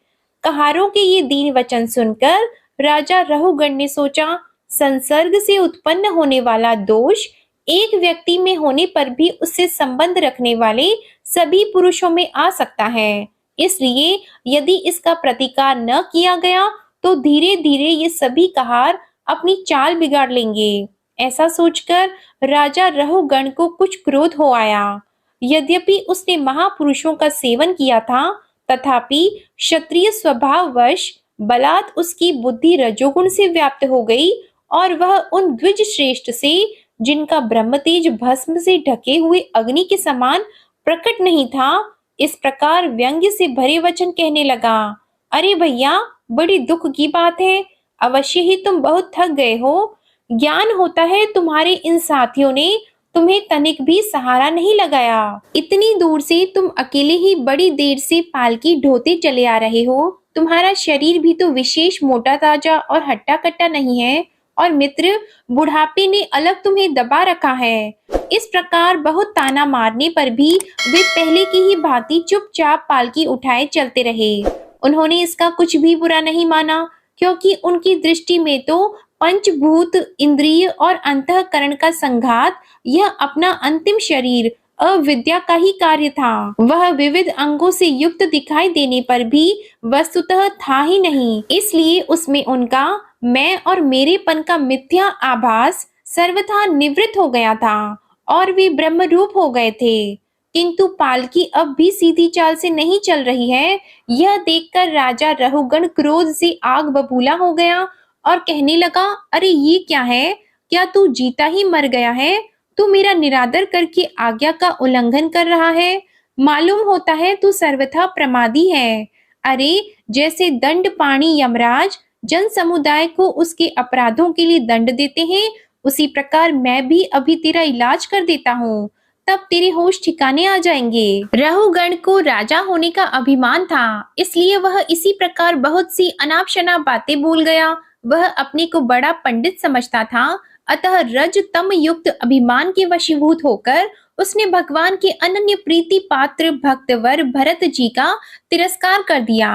कहारों के ये दीन वचन सुनकर राजा रहुगण ने सोचा, संसर्ग से उत्पन्न होने वाला दोष एक व्यक्ति में होने पर भी उससे संबंध रखने वाले सभी पुरुषों में आ सकता है, इसलिए यदि इसका प्रतिकार न किया गया तो धीरे धीरे ये सभी कहार अपनी चाल बिगाड़ लेंगे। ऐसा सोचकर राजा रहुगण को कुछ क्रोध हो आया। यद्यपि उसने महापुरुषों का सेवन किया था, तथापि क्षत्रिय स्वभाववश बलात् उसकी बुद्धि रजोगुण से व्याप्त हो गई और वह उन द्विज श्रेष्ठ से, जिनका ब्रह्मतेज भस्म से ढके हुए अग्नि के समान प्रकट नहीं था, इस प्रकार व्यंग्य से भरे वचन कहने लगा, अरे भैया, बड़ी दुख की बात है, अवश्य ही तुम बहुत थक गए हो। ज्ञान होता है तुम्हारे इन साथियों ने तुम्हें तनिक भी सहारा नहीं लगाया। इतनी दूर से तुम अकेले ही बड़ी देर से पालकी ढोते चले आ रहे हो। तुम्हारा शरीर भी तो विशेष मोटा ताजा और हट्टा कट्टा नहीं है, और मित्र, बुढ़ापे ने अलग तुम्हें दबा रखा है। इस प्रकार बहुत ताना मारने पर भी वे पहले की ही भांति चुपचाप पालकी उठाए चलते रहे। उन्होंने इसका कुछ भी बुरा नहीं माना, क्योंकि उनकी दृष्टि में तो पंचभूत, इंद्रिय और अंतःकरण का संघात, यह अपना अंतिम शरीर अविद्या का ही कार्य था। वह विविध अंगों से युक्त दिखाई देने पर भी वस्तुतः था ही नहीं, इसलिए उसमें उनका मैं और मेरेपन का मिथ्या आभास सर्वथा निवृत्त हो गया था और वे ब्रह्म रूप हो गए थे। किंतु पालकी अब भी सीधी चाल से नहीं चल रही है, यह देखकर राजा रहुगण क्रोध से आग बबूला हो गया और कहने लगा, अरे ये क्या है? क्या तू जीता ही मर गया है? तू मेरा निरादर करके आज्ञा का उल्लंघन कर रहा है। मालूम होता है तू सर्वथा प्रमादी है। अरे जैसे दंड पाणी यमराज जन समुदाय को उसके अपराधों के लिए दंड देते हैं, उसी प्रकार मैं भी अभी तेरा इलाज कर देता हूँ, तब तेरे होश ठिकाने आ जाएंगे। रहुगण को राजा होने का अभिमान था, इसलिए वह इसी प्रकार बहुत सी अनाप शनाप बातें बोल गया। वह अपने को बड़ा पंडित समझता था, अतः रज तम युक्त अभिमान के वशीभूत होकर उसने भगवान के अनन्य प्रीति पात्र भक्तवर भरत जी का तिरस्कार कर दिया।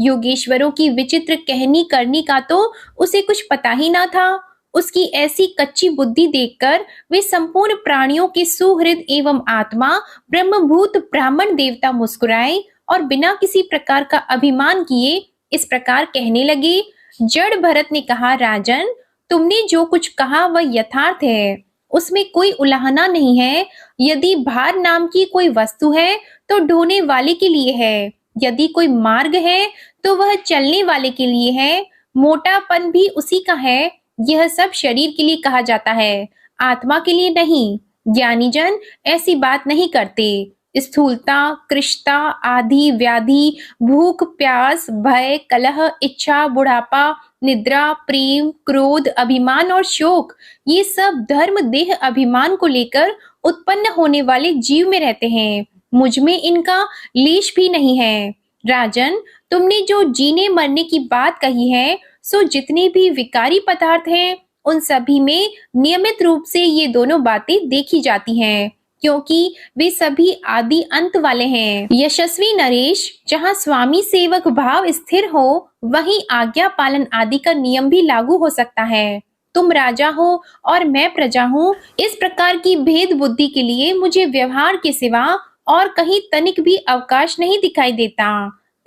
योगेश्वरों की विचित्र कहनी करनी का तो उसे कुछ पता ही ना था। उसकी ऐसी कच्ची बुद्धि देखकर वे संपूर्ण प्राणियों के सुहृद एवं आत्मा ब्रह्मभूत ब्राह्मण देवता मुस्कुराए और बिना किसी प्रकार का अभिमान किए इस प्रकार कहने लगे। जड़ भरत ने कहा, राजन, तुमने जो कुछ कहा वह यथार्थ है, उसमें कोई उलाहना नहीं है। यदि भार नाम की कोई वस्तु है तो ढोने वाले के लिए है, यदि कोई मार्ग है तो वह चलने वाले के लिए है, मोटापन भी उसी का है। यह सब शरीर के लिए कहा जाता है, आत्मा के लिए नहीं। ज्ञानी जन ऐसी बात नहीं करते। स्थूलता, कृशता, आदि, व्याधि, भूख, प्यास, भय, कलह, इच्छा, बुढ़ापा, निद्रा, प्रेम, क्रोध, अभिमान और शोक, ये सब धर्म देह अभिमान को लेकर उत्पन्न होने वाले जीव में रहते हैं। मुझ में इनका लेश भी नहीं है। राजन, तुमने जो जीने मरने की बात कही है, सो जितने भी विकारी पदार्थ हैं उन सभी में नियमित रूप से ये दोनों बातें देखी जाती हैं, क्योंकि वे सभी आदि अंत वाले हैं। यशस्वी नरेश, जहाँ स्वामी सेवक भाव स्थिर हो वहीं आज्ञा पालन आदि का नियम भी लागू हो सकता है। तुम राजा हो और मैं प्रजा हूँ, इस प्रकार की भेद बुद्धि के लिए मुझे व्यवहार के सिवा और कहीं तनिक भी अवकाश नहीं दिखाई देता।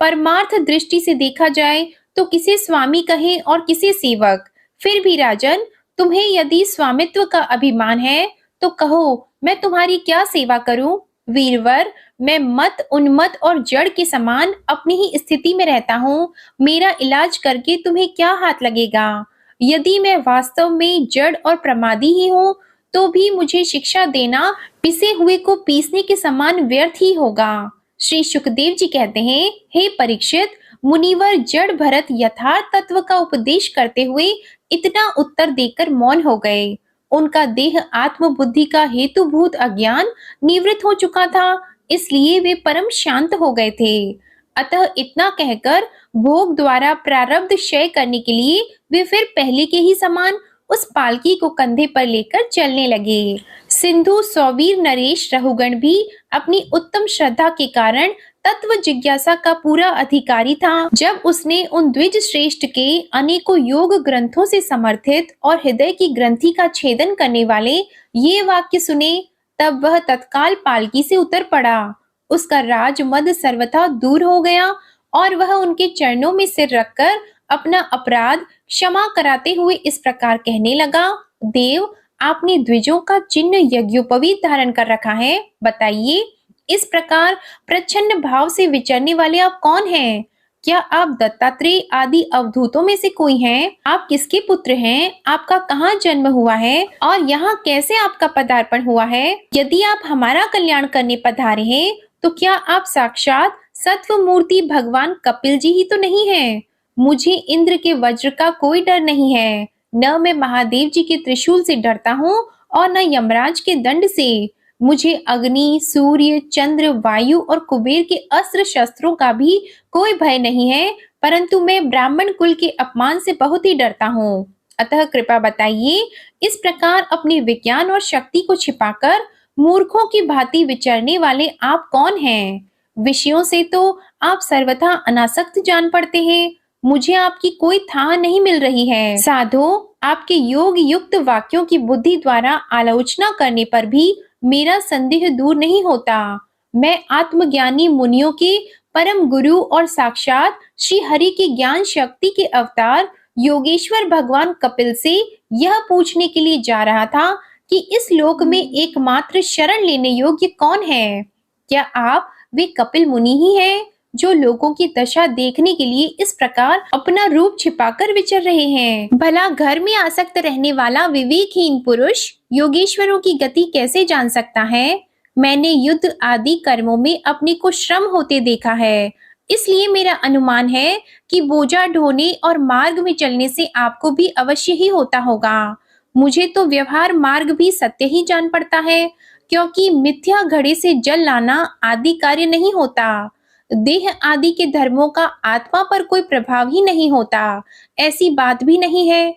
परमार्थ दृष्टि से देखा जाए तो किसे स्वामी कहें और किसे सेवक। फिर भी राजन, तुम्हें यदि स्वामित्व का अभिमान है तो कहो, मैं तुम्हारी क्या सेवा करूं? वीरवर, मैं मत, उन्मत्त और जड़ के समान अपनी ही स्थिति में रहता हूँ। मेरा इलाज करके तुम्हें क्या हाथ लगेगा? यदि मैं वास्तव में जड़ और प्रमादी ही हूँ तो भी मुझे शिक्षा देना पिसे हुए को पीसने के समान व्यर्थ ही होगा। श्री सुखदेव जी कहते हैं, हे परीक्षित, मुनिवर जड़ भरत यथार्थ तत्व का उपदेश करते हुए इतना उत्तर देकर मौन हो गए। उनका देह आत्म बुद्धि का हेतुभूत अज्ञान निवृत्त हो चुका था, इसलिए वे परम शांत हो गए थे। अतः इतना कहकर भोग द्वारा प्रारब्ध क्षय करने के लिए वे फिर पहले के ही समान उस पालकी को कंधे पर लेकर चलने लगे। सिंधु सौवीर नरेश रहुगण भी अपनी उत्तम श्रद्धा के कारण तत्व जिज्ञासा का पूरा अधिकारी था। जब उसने उन द्विज श्रेष्ठ के अनेकों योग ग्रंथों से समर्थित और हृदय की ग्रंथि का छेदन करने वाले ये वाक्य सुने, तब वह तत्काल पालकी से उतर पड़ा। उसका राजमद सर्वथा दूर हो गया और वह उनके चरणों में सिर रखकर अपना अपराध क्षमा कराते हुए इस प्रकार कहने लगा, देव, आपने द्विजों का चिन्ह यज्ञोपवीत धारण कर रखा है, बताइए इस प्रकार प्रच्छन्न भाव से विचरने वाले आप कौन हैं? क्या आप दत्तात्रेय आदि अवधूतों में से कोई हैं? आप किसके पुत्र हैं? आपका कहाँ जन्म हुआ है और यहाँ कैसे आपका पदार्पण हुआ है? यदि आप हमारा कल्याण करने पधारे हैं तो क्या आप साक्षात सत्व मूर्ति भगवान कपिल जी ही तो नहीं है? मुझे इंद्र के वज्र का कोई डर नहीं है, न मैं महादेव जी के त्रिशूल से डरता हूँ और न यमराज के दंड से। मुझे अग्नि, सूर्य, चंद्र, वायु और कुबेर के अस्त्र शस्त्रों का भी कोई भय नहीं है, परंतु मैं ब्राह्मण कुल के अपमान से बहुत ही डरता हूँ। अतः कृपा बताइए, इस प्रकार अपने विज्ञान और शक्ति को छिपाकर मूर्खों की भांति विचरने वाले आप कौन हैं? विषयों से तो आप सर्वथा अनासक्त जान पड़ते हैं। मुझे आपकी कोई थाह नहीं मिल रही है। साधो, आपके योग युक्त वाक्यों की बुद्धि द्वारा आलोचना करने पर भी मेरा संदेह दूर नहीं होता। मैं आत्मज्ञानी मुनियों के परम गुरु और साक्षात श्री हरि की ज्ञान शक्ति के अवतार योगेश्वर भगवान कपिल से यह पूछने के लिए जा रहा था कि इस लोक में एकमात्र शरण लेने योग्य कौन है? क्या आप वे कपिल मुनि ही हैं जो लोगों की दशा देखने के लिए इस प्रकार अपना रूप छिपाकर विचर रहे हैं? भला घर में आसक्त रहने वाला विवेकहीन पुरुष योगेश्वरों की गति कैसे जान सकता है? मैंने युद्ध आदि कर्मों में अपने को श्रम होते देखा है, इसलिए मेरा अनुमान है कि बोझा ढोने और मार्ग में चलने से आपको भी अवश्य ही होता होगा। मुझे तो व्यवहार मार्ग भी सत्य ही जान पड़ता है, क्योंकि मिथ्या घड़े से जल लाना आदि कार्य नहीं होता। देह आदि के धर्मों का आत्मा पर कोई प्रभाव ही नहीं होता, ऐसी बात भी नहीं है।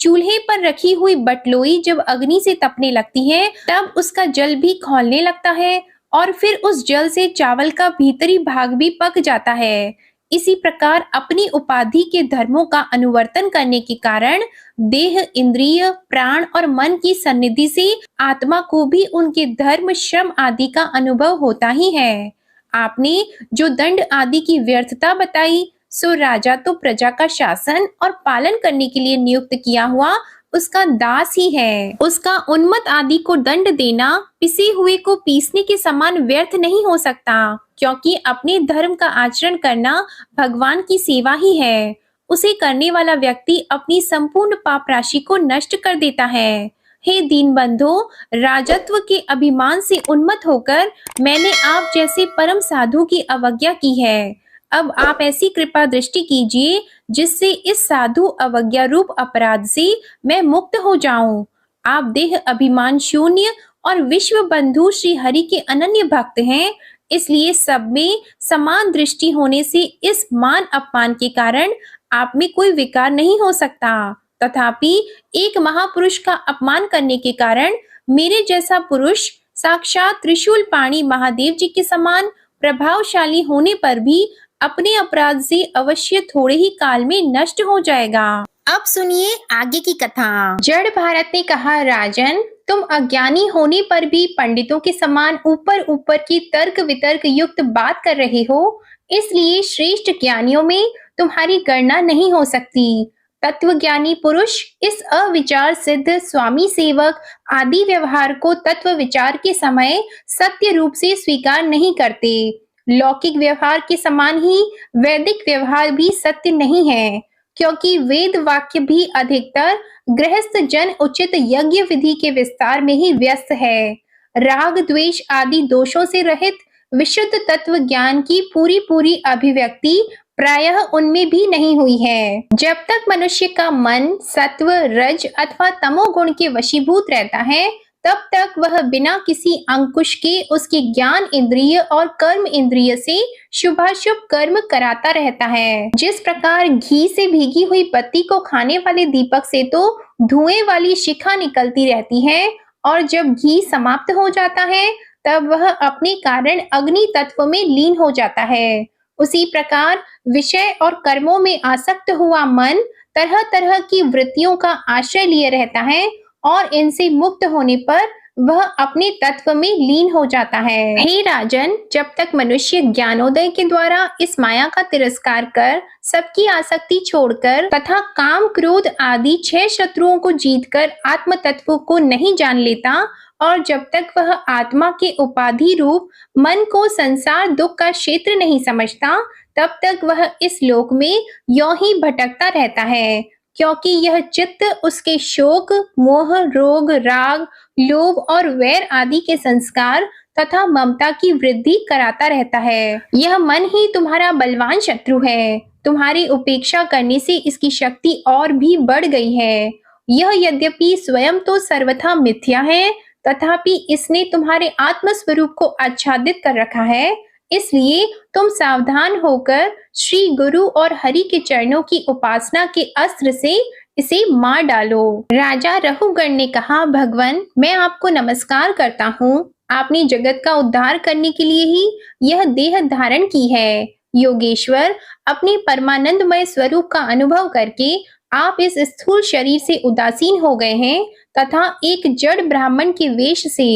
चूल्हे पर रखी हुई बटलोई जब अग्नि से तपने लगती है तब उसका जल भी खौलने लगता है और फिर उस जल से चावल का भीतरी भाग भी पक जाता है। इसी प्रकार अपनी उपाधि के धर्मों का अनुवर्तन करने के कारण देह, इंद्रिय, प्राण और मन की सन्निधि से आत्मा को भी उनके धर्म, श्रम आदि का अनुभव होता ही है। आपने जो दंड आदि की व्यर्थता बताई, सो राजा तो प्रजा का शासन और पालन करने के लिए नियुक्त किया हुआ उसका दास ही है। उसका उन्मत्त आदि को दंड देना पिसे हुए को पीसने के समान व्यर्थ नहीं हो सकता, क्योंकि अपने धर्म का आचरण करना भगवान की सेवा ही है। उसे करने वाला व्यक्ति अपनी संपूर्ण पाप राशि को नष्ट कर देता है। हे दीनबंधो, राजत्व के अभिमान से उन्मत्त होकर मैंने आप जैसे परम साधु की अवज्ञा की है। अब आप ऐसी कृपा दृष्टि कीजिए जिससे इस साधु अवज्ञा रूप अपराध से मैं मुक्त हो जाऊं। आप देह अभिमान शून्य और विश्व बंधु श्री हरि के अनन्य भक्त हैं, इसलिए सब में समान दृष्टि होने से इस मान अपमान के कारण आप में कोई विकार नहीं हो सकता। तथापि एक महापुरुष का अपमान करने के कारण मेरे जैसा पुरुष साक्षात त्रिशूल पाणी महादेव जी के समान प्रभावशाली होने पर भी अपने अपराध से अवश्य थोड़े ही काल में नष्ट हो जाएगा। अब सुनिए आगे की कथा। जड़ भारत ने कहा, राजन, तुम अज्ञानी होने पर भी पंडितों के समान ऊपर ऊपर की तर्क वितर्क युक्त बात कर रहे हो, इसलिए श्रेष्ठ ज्ञानियों में तुम्हारी गणना नहीं हो सकती। तत्वज्ञानी पुरुष इस अविचार सिद्ध स्वामी सेवक आदि व्यवहार को तत्व विचार के समय सत्य रूप से स्वीकार नहीं करते। लौकिक व्यवहार के समान ही वैदिक व्यवहार भी सत्य नहीं है, क्योंकि वेद वाक्य भी अधिकतर गृहस्थ जन उचित यज्ञ विधि के विस्तार में ही व्यस्त है। राग द्वेष आदि दोषों से रहित विशुद्ध तत्व ज्ञान की पूरी पूरी अभिव्यक्ति प्रायः उनमें भी नहीं हुई है। जब तक मनुष्य का मन सत्व, रज अथवा तमोगुण के वशीभूत रहता है, तब तक वह बिना किसी अंकुश के उसके ज्ञान इंद्रिय और कर्म इंद्रिय से शुभाशुभ कर्म कराता रहता है। जिस प्रकार घी से भीगी हुई बत्ती को खाने वाले दीपक से तो धुएं वाली शिखा निकलती रहती है, और जब घी समाप्त हो जाता है तब वह अपने कारण अग्नि तत्व में लीन हो जाता है। उसी प्रकार विषय और कर्मों में आसक्त हुआ मन तरह तरह की वृत्तियों का आश्रय लिए रहता है, और इनसे मुक्त होने पर वह अपने तत्व में लीन हो जाता है। हे राजन, जब तक मनुष्य ज्ञानोदय के द्वारा इस माया का तिरस्कार कर सबकी आसक्ति छोड़कर तथा काम, क्रोध आदि 6 शत्रुओं को जीतकर आत्म तत्व को नहीं जान लेता, और जब तक वह आत्मा के उपाधि रूप मन को संसार दुख का क्षेत्र नहीं समझता, तब तक वह इस लोक में यों ही भटकता रहता है, क्योंकि यह चित्त उसके शोक, मोह, रोग, राग, लोभ और वैर आदि के संस्कार तथा ममता की वृद्धि कराता रहता है। यह मन ही तुम्हारा बलवान शत्रु है। तुम्हारी उपेक्षा करने से इसकी शक्ति और भी बढ़ गई है। यह यद्यपि स्वयं तो सर्वथा मिथ्या है, तथापि इसने तुम्हारे आत्म स्वरूप को आच्छादित कर रखा है। इसलिए तुम सावधान होकर श्री गुरु और हरि के चरणों की उपासना के अस्त्र से इसे मार डालो। राजा रघुगण ने कहा, भगवान, मैं आपको नमस्कार करता हूँ। आपने जगत का उद्धार करने के लिए ही यह देह धारण की है। योगेश्वर, अपने परमानंदमय स्वरूप का अनुभव करके आप इस स्थूल शरीर से उदासीन हो गए हैं तथा एक जड़ ब्राह्मण के वेश से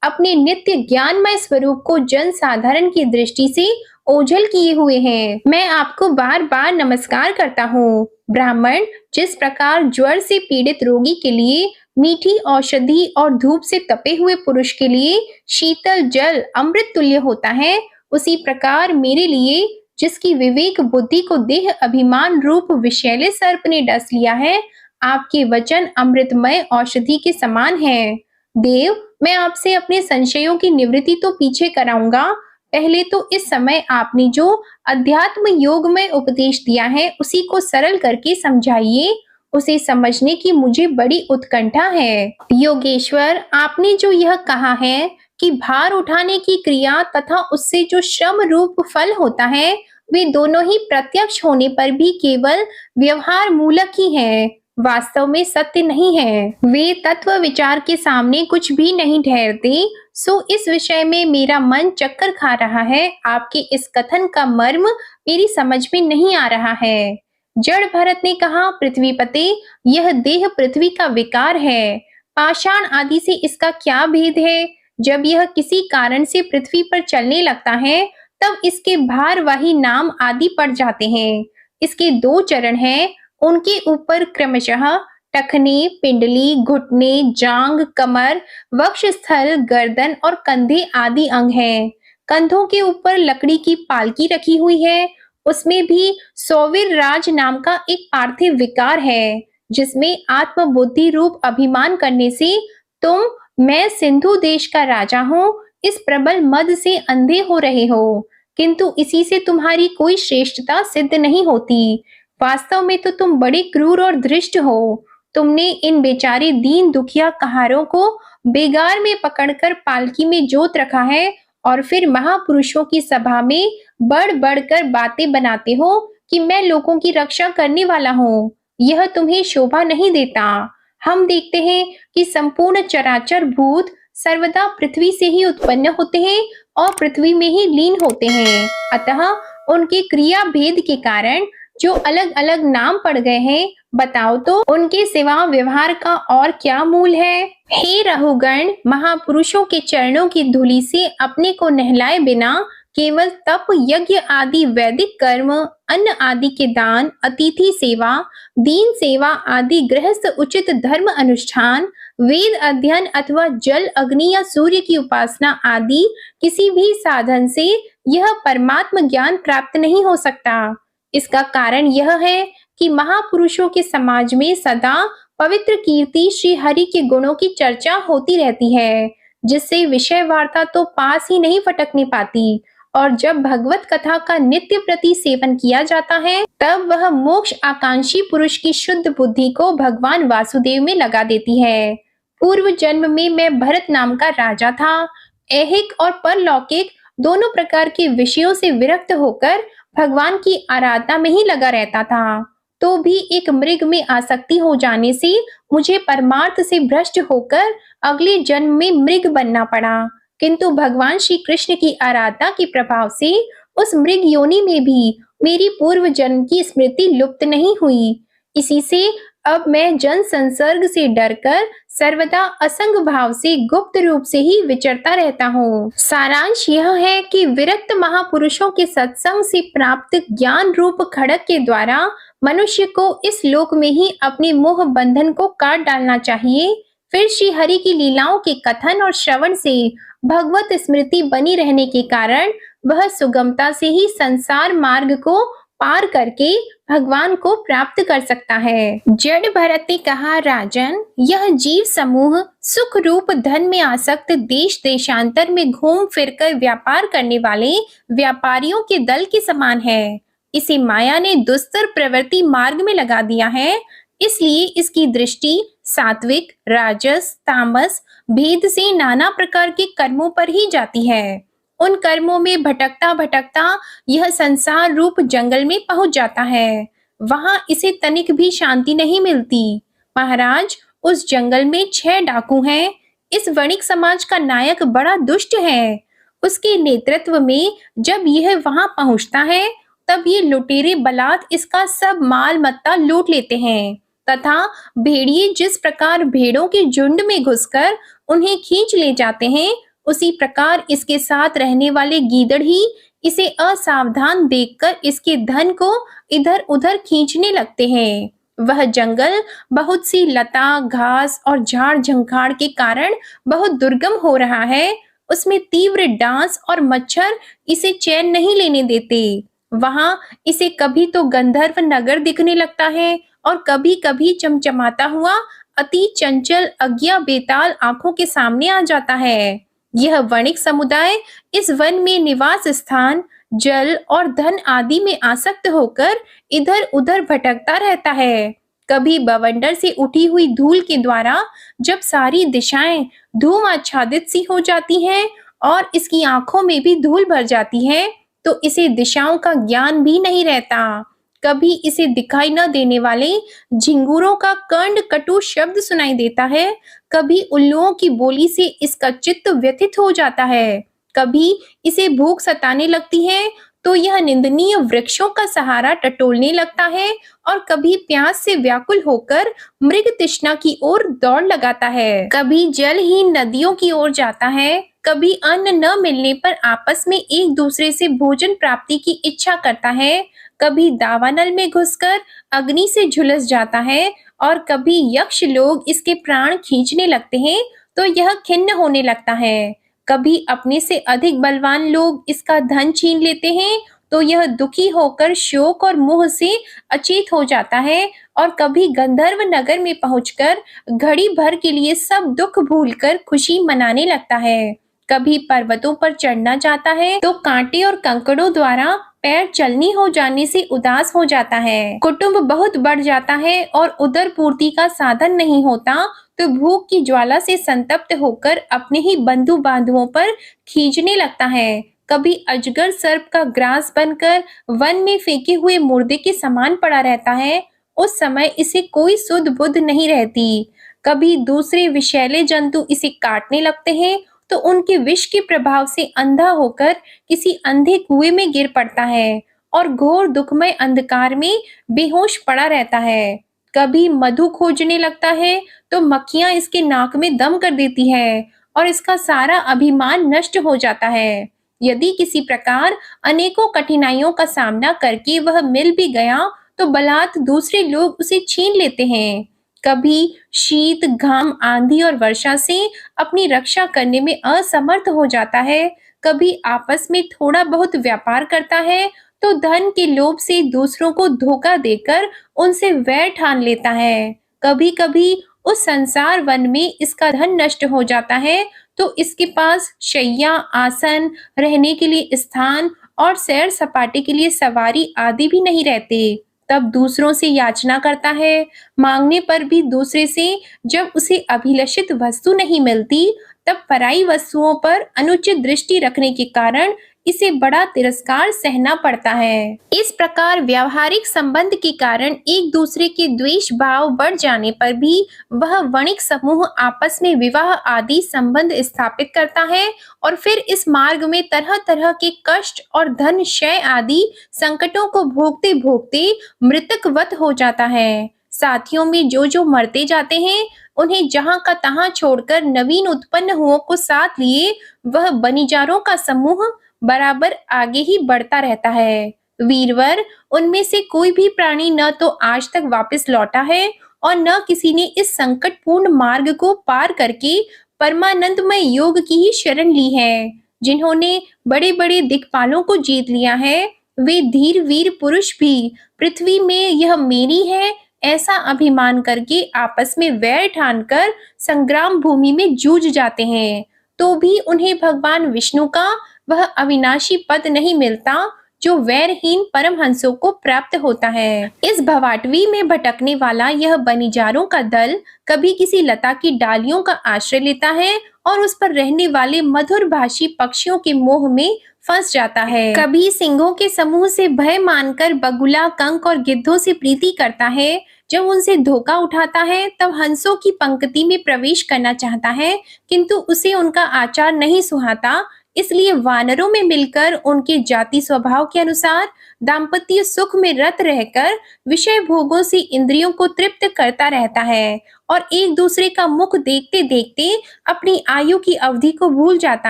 अपने नित्य ज्ञानमय स्वरूप को जन साधारण की दृष्टि से ओझल किए हुए हैं। मैं आपको बार बार नमस्कार करता हूँ। ब्राह्मण, जिस प्रकार ज्वर से पीड़ित रोगी के लिए मीठी औषधि और धूप से तपे हुए पुरुष के लिए शीतल जल अमृत तुल्य होता है, उसी प्रकार मेरे लिए, जिसकी विवेक बुद्धि को देह अभिमान रूप विषैले सर्प ने डस लिया है, आपके वचन अमृतमय औषधि के समान है। देव, मैं आपसे अपने संशयों की निवृत्ति तो पीछे कराऊंगा। पहले तो इस समय आपने जो अध्यात्म योग में उपदेश दिया है उसी को सरल करके समझाइए। उसे समझने की मुझे बड़ी उत्कंठा है। योगेश्वर, आपने जो यह कहा है कि भार उठाने की क्रिया तथा उससे जो श्रम रूप फल होता है, वे दोनों ही प्रत्यक्ष होने पर भी केवल व्यवहार मूलक ही है। वास्तव में सत्य नहीं है। वे तत्व विचार के सामने कुछ भी नहीं ठहरते। सो इस विषय में मेरा मन चक्कर खा रहा है। आपके इस कथन का मर्म मेरी समझ में नहीं आ रहा है। जड़ भरत ने कहा, पृथ्वीपते, यह देह पृथ्वी का विकार है। पाषाण आदि से इसका क्या भेद है? जब यह किसी कारण से पृथ्वी पर चलने लगता है, तब इसके भारवाही नाम आदि पड़ जाते हैं। इसके दो चरण हैं, उनके ऊपर क्रमशः टखने, पिंडली, घुटने, जांग, कमर, वक्षस्थल, गर्दन और कंधे आदि अंग हैं। कंधों के ऊपर लकड़ी की पालकी रखी हुई है। उसमें भी सौवीर राज नाम का एक पार्थिव विकार है, जिसमें आत्मबुद्धि रूप अभिमान करने से तुम, मैं सिंधु देश का राजा हूँ, इस प्रबल मद से अंधे हो रहे हो। किंतु इसी से तुम्हारी कोई श्रेष्ठता सिद्ध नहीं होती। वास्तव में तो तुम बड़े क्रूर और धृष्ट हो। तुमने इन बेचारे दीन दुखिया कहारों को बेगार में पकड़कर पालकी में जोत रखा है और फिर महापुरुषों की सभा में बढ़ बढ़कर बातें बनाते हो कि मैं लोगों की रक्षा करने वाला हूँ। यह तुम्हें शोभा नहीं देता। हम देखते हैं कि संपूर्ण चराचर भूत सर्वदा पृथ्वी से ही उत्पन्न होते हैं और पृथ्वी में ही लीन होते हैं। अतः उनके क्रिया भेद के कारण जो अलग अलग नाम पड़ गए हैं, बताओ तो उनके सिवा व्यवहार का और क्या मूल है? हे रहुगण, महापुरुषों के चरणों की धूलि से अपने को नहलाए बिना केवल तप, यज्ञ आदि वैदिक कर्म, अन्न आदि के दान, अतिथि सेवा, दीन सेवा आदि गृहस्थ उचित धर्म अनुष्ठान, वेद अध्ययन अथवा जल, अग्नि या सूर्य की उपासना आदि किसी भी साधन से यह परमात्म ज्ञान प्राप्त नहीं हो सकता। इसका कारण यह है कि महापुरुषों के समाज में सदा पवित्र कीर्ति श्री हरि के गुणों की चर्चा होती रहती है, जिससे विषय वार्ता तो पास ही नहीं फटकने पाती। और जब भगवत कथा का नित्य प्रति सेवन किया जाता है, तब वह मोक्ष आकांक्षी पुरुष की शुद्ध बुद्धि को भगवान वासुदेव में लगा देती है। पूर्व जन्म में मैं भरत नाम का राजा था। ऐहिक और परलौकिक दोनों प्रकार के विषयों से विरक्त होकर भगवान की आराधना में ही लगा रहता था। तो भी एक मृग में आसक्ति हो जाने से मुझे परमार्थ से भ्रष्ट होकर अगले जन्म में मृग बनना पड़ा। किंतु भगवान श्री कृष्ण की आराधना के प्रभाव से उस मृग योनि में भी मेरी पूर्व जन्म की स्मृति लुप्त नहीं हुई। इसी से अब मैं जन संसर्ग से डरकर सर्वदा असंग भाव से गुप्त रूप से ही विचरता रहता हूँ। सारांश यह है कि विरक्त महापुरुषों के सत्संग से प्राप्त ज्ञान रूप खड़ग के द्वारा मनुष्य को इस लोक में ही अपने मोह बंधन को काट डालना चाहिए। फिर श्री हरि की लीलाओं के कथन और श्रवण से भगवत स्मृति बनी रहने के कारण वह सुगमता से ही संसार मार्ग को पार करके भगवान को प्राप्त कर सकता है। जड़ भरत ने कहा, राजन, यह जीव समूह सुख रूप धन में आसक्त देश देशांतर में घूम फिरकर व्यापार करने वाले व्यापारियों के दल के समान है। इसे माया ने दुस्तर प्रवृत्ति मार्ग में लगा दिया है। इसलिए इसकी दृष्टि सात्विक, राजस, तामस भेद से नाना प्रकार के कर्मों पर ही जाती है। उन कर्मों में भटकता भटकता यह संसार रूप जंगल में पहुंच जाता है। वहां इसे तनिक भी शांति नहीं मिलती। महाराज, उस जंगल में 6 डाकू हैं। इस वणिक समाज का नायक बड़ा दुष्ट है। उसके नेतृत्व में जब यह वहां पहुंचता है, तब ये लुटेरे बलात् इसका सब माल मत्ता लूट लेते हैं तथा भेड़िए जिस प्रकार भेड़ों के झुंड में घुसकर उन्हें खींच ले जाते हैं, उसी प्रकार इसके साथ रहने वाले गीदड़ ही इसे असावधान देखकर इसके धन को इधर उधर खींचने लगते हैं। वह जंगल बहुत सी लता, घास और झाड़ झंखाड़ के कारण बहुत दुर्गम हो रहा है। उसमें तीव्र डांस और मच्छर इसे चैन नहीं लेने देते। वहां इसे कभी तो गंधर्व नगर दिखने लगता है और कभी कभी चमचमाता हुआ अति चंचल अज्ञा बेताल आंखों के सामने आ जाता है। यह वणिक समुदाय इस वन में निवास स्थान, जल और धन आदि में आसक्त होकर इधर उधर भटकता रहता है। कभी बवंडर से उठी हुई धूल के द्वारा जब सारी दिशाएं धूम आच्छादित सी हो जाती हैं और इसकी आंखों में भी धूल भर जाती है, तो इसे दिशाओं का ज्ञान भी नहीं रहता। कभी इसे दिखाई न देने वाले झिंगुरों का कंड कटु शब्द सुनाई देता है, कभी उल्लुओं की बोली से इसका चित्त व्यथित हो जाता है, कभी इसे भूख सताने लगती है तो यह निंदनीय वृक्षों का सहारा टटोलने लगता है और कभी प्यास से व्याकुल होकर मृग तृष्णा की ओर दौड़ लगाता है, कभी जलहीन नदियों की ओर जाता है, कभी अन्न न मिलने पर आपस में एक दूसरे से भोजन प्राप्ति की इच्छा करता है, कभी दावानल में घुसकर अग्नि से झुलस जाता है और कभी यक्ष लोग इसके प्राण खींचने लगते हैं तो यह खिन्न होने लगता है, कभी अपने से अधिक बलवान लोग इसका धन छीन लेते हैं तो यह दुखी होकर शोक और मोह से अचेत हो जाता है और कभी गंधर्व नगर में पहुंचकर घड़ी भर के लिए सब दुख भूलकर खुशी मनाने लगता है, कभी पर्वतों पर चढ़ना चाहता है तो कांटे और कंकड़ों द्वारा पैर चलनी हो जाने से उदास हो जाता है, कुटुंब बहुत बढ़ जाता है और उदर पूर्ति का साधन नहीं होता तो भूख की ज्वाला से संतप्त होकर अपने ही बंधु बांधवों पर खींचने लगता है, कभी अजगर सर्प का ग्रास बनकर वन में फेंके हुए मुर्दे के समान पड़ा रहता है, उस समय इसे कोई सुध बुध नहीं रहती, कभी दूसरे विषैले जंतु इसे काटने लगते हैं तो उनके विष के प्रभाव से अंधा होकर किसी अंधे कुएं में गिर पड़ता है और घोर दुखमय अंधकार में बेहोश पड़ा रहता है, कभी मधु खोजने लगता है तो मक्खियां इसके नाक में दम कर देती है और इसका सारा अभिमान नष्ट हो जाता है, यदि किसी प्रकार अनेकों कठिनाइयों का सामना करके वह मिल भी गया तो बलात् दूसरे लोग उसे छीन लेते हैं, कभी शीत घाम आंधी और वर्षा से अपनी रक्षा करने में असमर्थ हो जाता है, कभी आपस में थोड़ा बहुत व्यापार करता है तो धन के लोभ से दूसरों को धोखा देकर उनसे वैर ठान लेता है, कभी कभी उस संसार वन में इसका धन नष्ट हो जाता है तो इसके पास शैया आसन रहने के लिए स्थान और सैर सपाटे के लिए सवारी आदि भी नहीं रहते, तब दूसरों से याचना करता है, मांगने पर भी दूसरे से जब उसे अभिलषित वस्तु नहीं मिलती तब पराई वस्तुओं पर अनुचित दृष्टि रखने के कारण इसे बड़ा तिरस्कार सहना पड़ता है। इस प्रकार व्यावहारिक संबंध के कारण एक दूसरे के द्वेष भाव बढ़ जाने पर भी वह वणिक समूह आपस में विवाह आदि संबंध स्थापित करता है और फिर इस मार्ग में तरह तरह के कष्ट और धन क्षय आदि संकटों को भोगते भोगते मृतकवत हो जाता है। साथियों में जो मरते जाते हैं उन्हें जहां का तहां छोड़कर नवीन उत्पन्न हुओं को साथ लिए वह बनिजारों का समूह बराबर आगे ही बढ़ता रहता है। वीरवर, उनमें से कोई भी प्राणी न तो आज तक वापस लौटा है और न किसी ने इस संकटपूर्ण मार्ग को पार करके परमानंदमय योग की ही शरण ली है। जिन्होंने बड़े बड़े दिक्पालों को जीत लिया है वे धीर वीर पुरुष भी पृथ्वी में यह मेरी है ऐसा अभिमान करके आपस में वैर ठानकर संग्राम भूमि में जूझ जाते हैं, तो भी उन्हें भगवान विष्णु का वह अविनाशी पद नहीं मिलता जो वैरहीन परमहंसों को प्राप्त होता है। इस भवाटवी में भटकने वाला यह बनिजारों का दल कभी किसी लता की डालियों का आश्रय लेता है और उस पर रहने वाले मधुर भाषी पक्षियों के मोह में फंस जाता है, कभी सिंहों के समूह से भय मानकर बगुला कंक और गिद्धों से प्रीति करता है, जब उनसे धोखा उठाता है तब हंसों की पंक्ति में प्रवेश करना चाहता है किंतु उसे उनका आचार नहीं सुहाता, इसलिए वानरों में मिलकर उनके जाति स्वभाव के अनुसार दाम्पत्य सुख में रत रहकर विषय भोगों से इंद्रियों को तृप्त करता रहता है और एक दूसरे का मुख देखते देखते अपनी आयु की अवधि को भूल जाता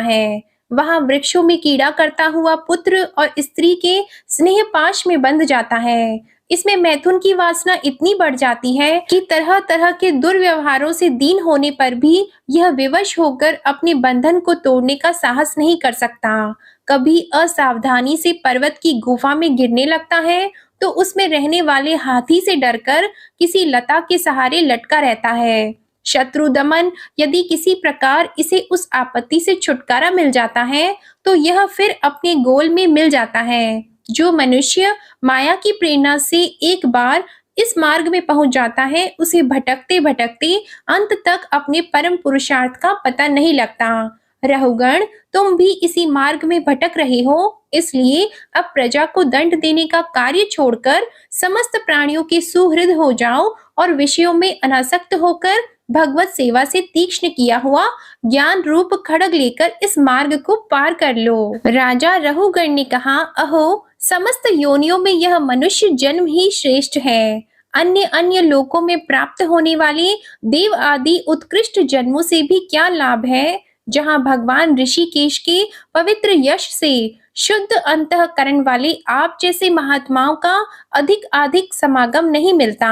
है। वहां वृक्षों में कीड़ा करता हुआ पुत्र और स्त्री के स्नेह पाश में बंध जाता है। इसमें मैथुन की वासना इतनी बढ़ जाती है कि तरह तरह के दुर्व्यवहारों से दीन होने पर भी यह विवश होकर अपने बंधन को तोड़ने का साहस नहीं कर सकता। कभी असावधानी से पर्वत की गुफा में गिरने लगता है तो उसमें रहने वाले हाथी से डरकर किसी लता के सहारे लटका रहता है। शत्रु दमन, यदि किसी प्रकार इसे उस आपत्ति से छुटकारा मिल जाता है तो यह फिर अपने गोल में मिल जाता है। जो मनुष्य माया की प्रेरणा से एक बार इस मार्ग में पहुंच जाता है उसे भटकते भटकते अंत तक अपने परम पुरुषार्थ का पता नहीं लगता। रहुगण, तुम भी इसी मार्ग में भटक रहे हो इसलिए अब प्रजा को दंड देने का कार्य छोड़कर समस्त प्राणियों के सुहृद हो जाओ और विषयों में अनासक्त होकर भगवत सेवा से तीक्ष्ण किया हुआ ज्ञान रूप खड्ग लेकर इस मार्ग को पार कर लो। राजा रहुगण ने कहा, अहो, समस्त योनियों में यह मनुष्य जन्म ही श्रेष्ठ है। अन्य अन्य लोकों में प्राप्त होने वाले देव आदि उत्कृष्ट जन्मों से भी क्या लाभ है, जहाँ भगवान ऋषिकेश के पवित्र यश से शुद्ध अंतःकरण वाले आप जैसे महात्माओं का अधिक समागम नहीं मिलता।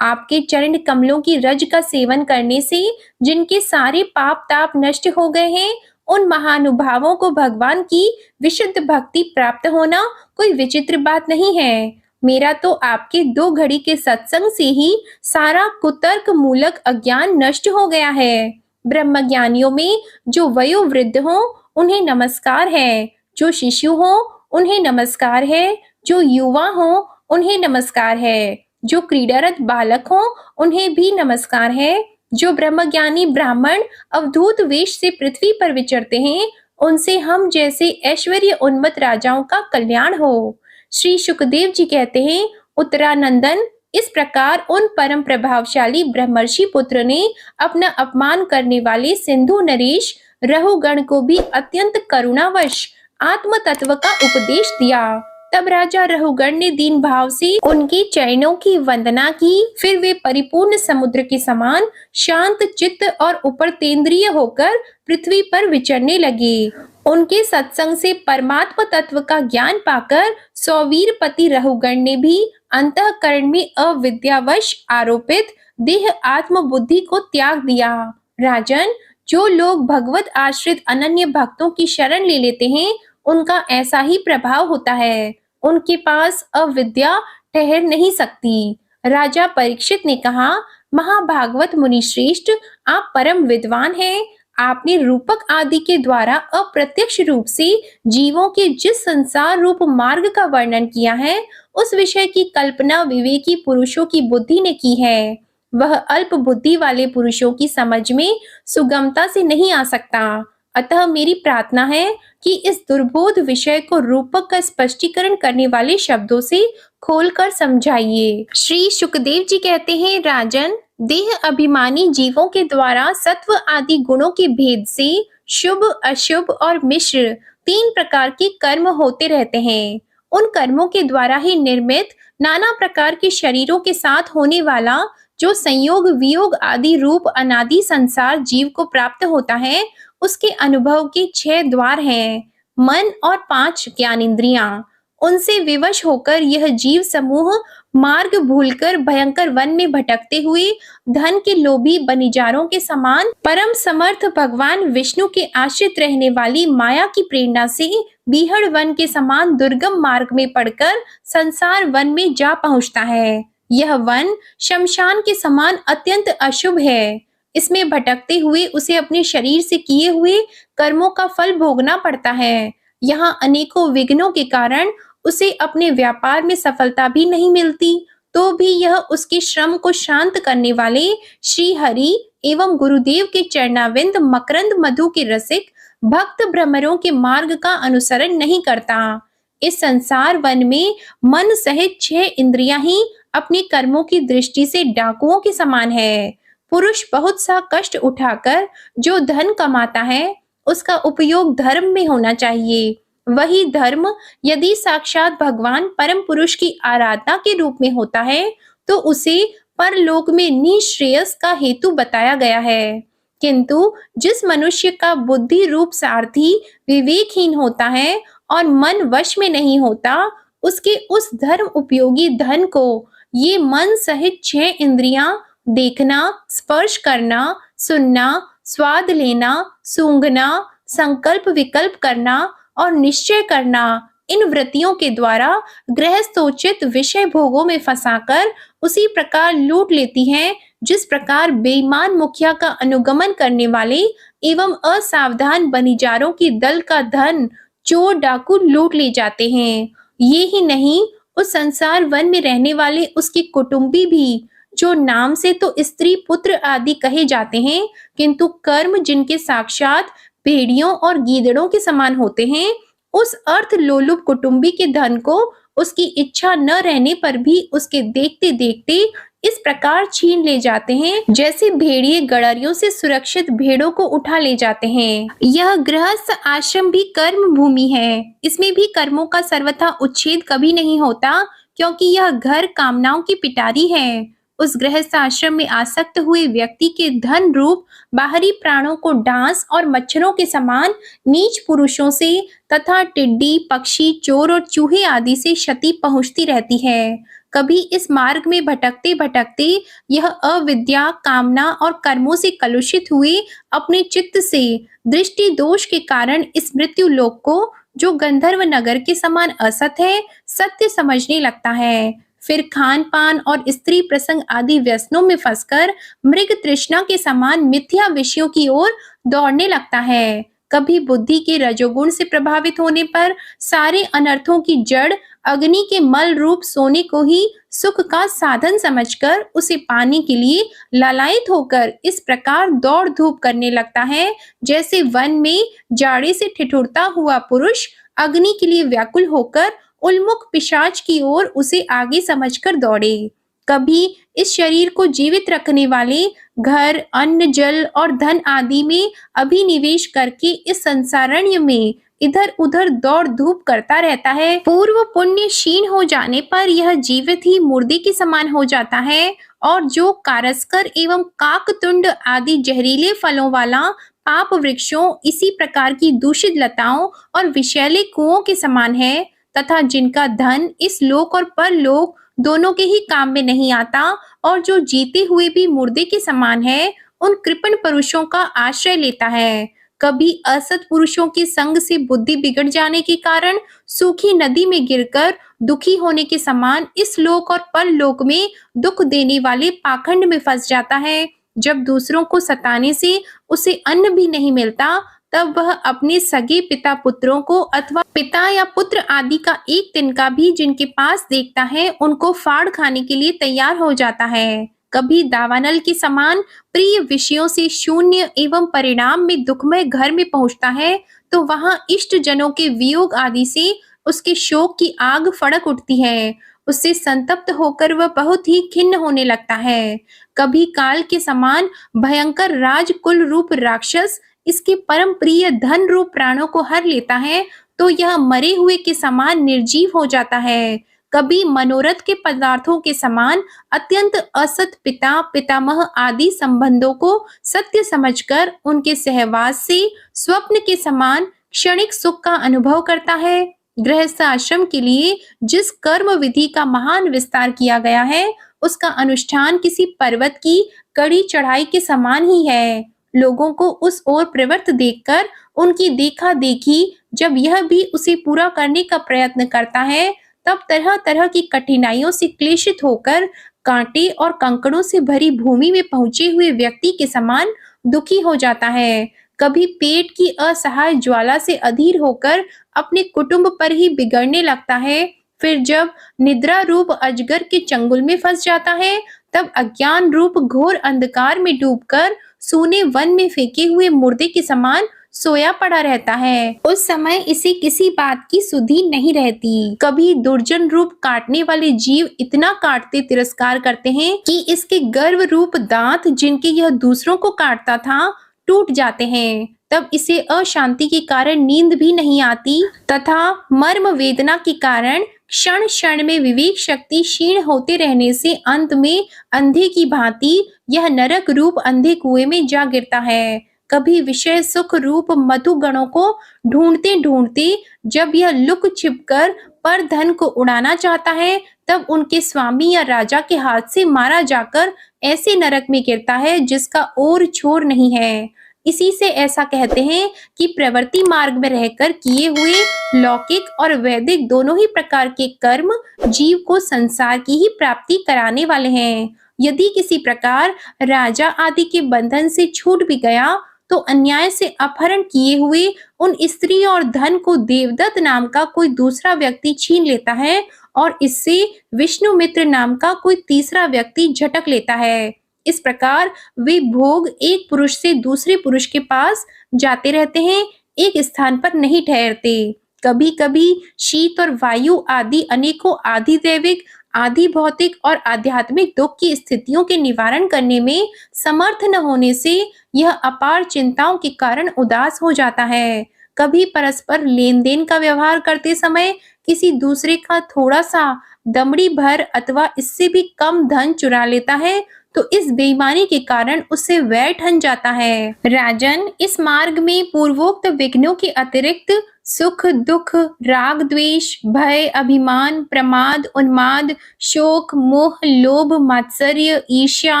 आपके चरण कमलों की रज का सेवन करने से जिनके सारे पाप ताप नष्ट हो गए हैं, उन महानुभावों को भगवान की विशुद्ध भक्ति प्राप्त होना कोई विचित्र बात नहीं है। मेरा तो आपके 2 घड़ी के सत्संग से ही सारा कुतर्क मूलक अज्ञान नष्ट हो गया है। ब्रह्मज्ञानियों में जो वयोवृद्ध हो उन्हें नमस्कार है, जो शिशु हो उन्हें नमस्कार है, जो युवा हो उन्हें नमस्कार है, जो क्रीडारत बालक हो उन्हें भी नमस्कार है, जो ब्रह्मज्ञानी ब्राह्मण अवधूत वेश से पृथ्वी पर विचरते हैं उनसे हम जैसे ऐश्वर्य उन्मत्त राजाओं का कल्याण हो। श्री सुखदेव जी कहते हैं, उत्तरानंदन, इस प्रकार उन परम प्रभावशाली ब्रह्मर्षि पुत्र ने अपना अपमान करने वाले सिंधु नरेश रहुगण को भी अत्यंत करुणावश आत्म तत्व का उपदेश दिया। तब राजा रहुगण ने दीन भाव से उनके चरणों की वंदना की। फिर वे परिपूर्ण समुद्र के समान शांत चित्त और उपरतेंद्रिय होकर पृथ्वी पर विचरने लगे। उनके सत्संग से परमात्मा तत्व का ज्ञान पाकर सौवीर पति रहुगण ने भी अंतःकरण में अविद्यावश आरोपित देह आत्म बुद्धि को त्याग दिया। राजन, जो लोग भगवत आश्रित अनन्य भक्तों की शरण ले लेते हैं उनका ऐसा ही प्रभाव होता है। उनके पास अविद्या ठहर नहीं सकती। राजा परीक्षित ने कहा, महाभागवत मुनि श्रेष्ठ, आप परम विद्वान हैं। आपने रूपक आदि के द्वारा अप्रत्यक्ष रूप से जीवों के जिस संसार रूप मार्ग का वर्णन किया है उस विषय की कल्पना विवेकी पुरुषों की बुद्धि ने की है। वह अल्प बुद्धि वाले पुरुषों की समझ में सुगमता से नहीं आ सकता। अतः मेरी प्रार्थना है कि इस दुर्बोध विषय को रूपक का स्पष्टीकरण करने वाले शब्दों से खोलकर समझाइए। श्री सुखदेव जी कहते हैं, राजन, देह अभिमानी जीवों के द्वारा सत्व आदि गुणों के भेद से शुभ, अशुभ और मिश्र 3 प्रकार के कर्म होते रहते हैं। उन कर्मों के द्वारा ही निर्मित नाना प्रकार के शरीरों के साथ होने वाला जो संयोग वियोग आदि रूप अनादि संसार जीव को प्राप्त होता है, उसके अनुभव के 6 द्वार हैं, मन और 5 ज्ञानेंद्रियां। उनसे विवश होकर यह जीव समूह मार्ग भूलकर भयंकर वन में भटकते हुए धन के लोभी बनिजारों के समान परम समर्थ भगवान विष्णु के आश्रित रहने वाली माया की प्रेरणा से बीहड़ वन के समान दुर्गम मार्ग में पड़कर संसार वन में जा पहुंचता है। यह वन शमशान के समान अत्यंत अशुभ है। इसमें भटकते हुए उसे अपने शरीर से किए हुए कर्मों का फल भोगना पड़ता है। यहाँ अनेकों विघ्नों के कारण उसे अपने व्यापार में सफलता भी नहीं मिलती, तो भी यह उसके श्रम को शांत करने वाले श्री हरि एवं गुरुदेव के चरणाविंद मकरंद मधु के रसिक भक्त भ्रमरों के मार्ग का अनुसरण नहीं करता। इस संसार वन में मन सहित 6 इंद्रियां ही अपने कर्मों की दृष्टि से डाकुओं के समान है। पुरुष बहुत सा कष्ट उठाकर जो धन कमाता है उसका उपयोग धर्म में होना चाहिए। वही धर्म यदि साक्षात भगवान परम पुरुष की आराधना के रूप में होता है तो उसे परलोक में निश्रेयस का हेतु बताया गया है। किंतु जिस मनुष्य का बुद्धि रूप सारथी विवेकहीन होता है और मन वश में नहीं होता, उसके उस धर्म उपयोगी धन को ये मन सहित 6 इंद्रियां देखना, स्पर्श करना, सुनना, स्वाद लेना, सूंघना, संकल्प विकल्प करना और निश्चय करना, इन वृत्तियों के द्वारा गृहस्थोचित विषय भोगों में फंसाकर उसी प्रकार लूट लेती हैं जिस प्रकार बेईमान मुखिया का अनुगमन करने वाले एवं असावधान बनिजारों की दल का धन चोर डाकू लूट ले जाते हैं। ये ही नहीं, उस संसार वन में रहने वाले उसके कुटुंबी भी, जो नाम से तो स्त्री पुत्र आदि कहे जाते हैं किंतु कर्म जिनके साक्षात भेड़ियों और गीदड़ों के समान होते हैं, उस अर्थ लोलुप कुटुंबी के धन को उसकी इच्छा न रहने पर भी उसके देखते देखते इस प्रकार छीन ले जाते हैं जैसे भेड़िए गड़रियों से सुरक्षित भेड़ों को उठा ले जाते हैं। यह गृहस्थ आश्रम भी कर्म भूमि है। इसमें भी कर्मों का सर्वथा उच्छेद कभी नहीं होता, क्योंकि यह घर कामनाओं की पिटारी है। उस गृहस्थ आश्रम में आसक्त हुए व्यक्ति के धन रूप बाहरी प्राणों को डांस और मच्छरों के समान नीच पुरुषों से तथा टिड्डी, पक्षी, चोर और चूहे आदि से क्षति पहुंचती रहती है। कभी इस मार्ग में भटकते भटकते यह अविद्या, कामना और कर्मों से कलुषित हुए अपने चित्त से दृष्टि दोष के कारण इस मृत्यु लोक को, जो गंधर्व नगर के समान असत है, सत्य समझने लगता है। फिर खान पान और स्त्री प्रसंग आदि व्यसनों में फंसकर मृग तृष्णा के समान मिथ्या विषयों की ओर दौड़ने लगता है। कभी बुद्धि के रजोगुण से प्रभावित होने पर सारे अनर्थों की जड़ अग्नि के मल रूप सोने को ही सुख का साधन समझकर उसे पाने के लिए लालायित होकर इस प्रकार दौड़ धूप करने लगता है, जैसे वन में जाड़े से ठिठुरता हुआ पुरुष अग्नि के लिए व्याकुल होकर उन्मुख पिशाच की ओर उसे आगे समझकर दौड़े। कभी इस शरीर को जीवित रखने वाले घर, अन्न, जल और धन आदि में अभिनिवेश करके इस संसारण्य में इधर उधर दौड़ धूप करता रहता है। पूर्व पुण्य क्षीण हो जाने पर यह जीवित ही मुर्दे के समान हो जाता है, और जो कारस्कर एवं काकतुंड आदि जहरीले फलों वाला पाप वृक्षों, इसी प्रकार की दूषित लताओं और विषैले कुओं के समान है, तथा जिनका धन इस लोक और परलोक दोनों के ही काम में नहीं आता, और जो जीते हुए भी मुर्दे के समान है, उन कृपण पुरुषों का आश्रय लेता है। कभी असत पुरुषों के संग से बुद्धि बिगड़ जाने के कारण सूखी नदी में गिरकर दुखी होने के समान इस लोक और परलोक में दुख देने वाले पाखंड में फंस जाता है। जब दूसरों को सताने से उसे अन्न भी नहीं मिलता, तब वह अपने सगे पिता पुत्रों को अथवा पिता या पुत्र आदि का एक तिनका भी जिनके पास देखता है, उनको फाड़ खाने के लिए तैयार हो जाता है। कभी दावानल के समान प्रिय विषयों से शून्य एवं परिणाम में दुखमय घर में पहुंचता है, तो वहां इष्ट जनों के वियोग आदि से उसके शोक की आग फड़क उठती है। उससे संतप्त होकर वह बहुत ही खिन्न होने लगता है। कभी काल के समान भयंकर राजकुल रूप राक्षस इसके परम प्रिय धन रूप प्राणों को हर लेता है, तो यह मरे हुए के समान निर्जीव हो जाता है। कभी मनोरथ के पदार्थों के समान अत्यंत असत पिता, पितामह आदि संबंधों को सत्य समझकर उनके सहवास से स्वप्न के समान क्षणिक सुख का अनुभव करता है। गृहस्थ आश्रम के लिए जिस कर्म विधि का महान विस्तार किया गया है, उसका अनुष्ठान किसी पर्वत की कड़ी चढ़ाई के समान ही है। लोगों को उस ओर प्रवृत्त देखकर उनकी देखा देखी जब यह भी उसे पूरा करने का प्रयत्न करता है, तब तरह तरह की कठिनाइयों से क्लेशित होकर कांटे और कंकड़ों से भरी भूमि में पहुंचे हुए व्यक्ति के समान दुखी हो जाता है। कभी पेट की असहाय ज्वाला से अधीर होकर अपने कुटुंब पर ही बिगड़ने लगता है। फिर जब निद्रा रूप अजगर के चंगुल में फंस जाता है, तब अज्ञान रूप घोर अंधकार में डूबकर सूने वन में फेंके हुए मुर्दे के समान सोया पड़ा रहता है। उस समय इसे किसी बात की सुधि नहीं रहती। कभी दुर्जन रूप काटने वाले जीव इतना काटते तिरस्कार करते हैं कि इसके गर्व रूप दांत, जिनके यह दूसरों को काटता था, टूट जाते हैं। तब इसे अशांति के कारण नींद भी नहीं आती, तथा मर्म वेदना के कारण क्षण क्षण में विवेक शक्ति क्षीण होते रहने से अंत में अंधे की भांति यह नरक रूप अंधे कुएं में जा गिरता है। कभी विषय सुख रूप मधु गणों को ढूंढते ढूंढते जब यह लुक छिपकर पर धन को उड़ाना चाहता है, तब उनके स्वामी या राजा के हाथ से मारा जाकर ऐसे नरक में गिरता है जिसका ओर छोर नहीं है। इसी से ऐसा कहते हैं कि प्रवृत्ति मार्ग में रहकर किए हुए लौकिक और वैदिक दोनों ही प्रकार के कर्म जीव को संसार की ही प्राप्ति कराने वाले हैं। यदि किसी प्रकार राजा आदि के बंधन से छूट भी गया, तो अन्याय से अपहरण किए हुए उन स्त्री और धन को देवदत्त नाम का कोई दूसरा व्यक्ति छीन लेता है, और इससे विष्णु मित्र नाम का कोई तीसरा व्यक्ति झटक लेता है। इस प्रकार वे भोग एक पुरुष से दूसरे पुरुष के पास जाते रहते हैं, एक स्थान पर नहीं ठहरते। कभी कभी शीत और वायु आदि अनेकों आधिदैविक, आधि भौतिक और आध्यात्मिक दुख की स्थितियों के निवारण करने में समर्थ न होने से यह अपार चिंताओं के कारण उदास हो जाता है। कभी परस्पर लेन देन का व्यवहार करते समय किसी दूसरे का थोड़ा सा दमड़ी भर अथवा इससे भी कम धन चुरा लेता है तो इस बेईमानी के कारण उससे वैर ठन जाता है। राजन, इस मार्ग में पूर्वोक्त विघ्नों के अतिरिक्त सुख दुख, राग द्वेष, भय, अभिमान, प्रमाद, उन्माद, शोक, मोह, लोभ, मात्सर्य, ईर्ष्या,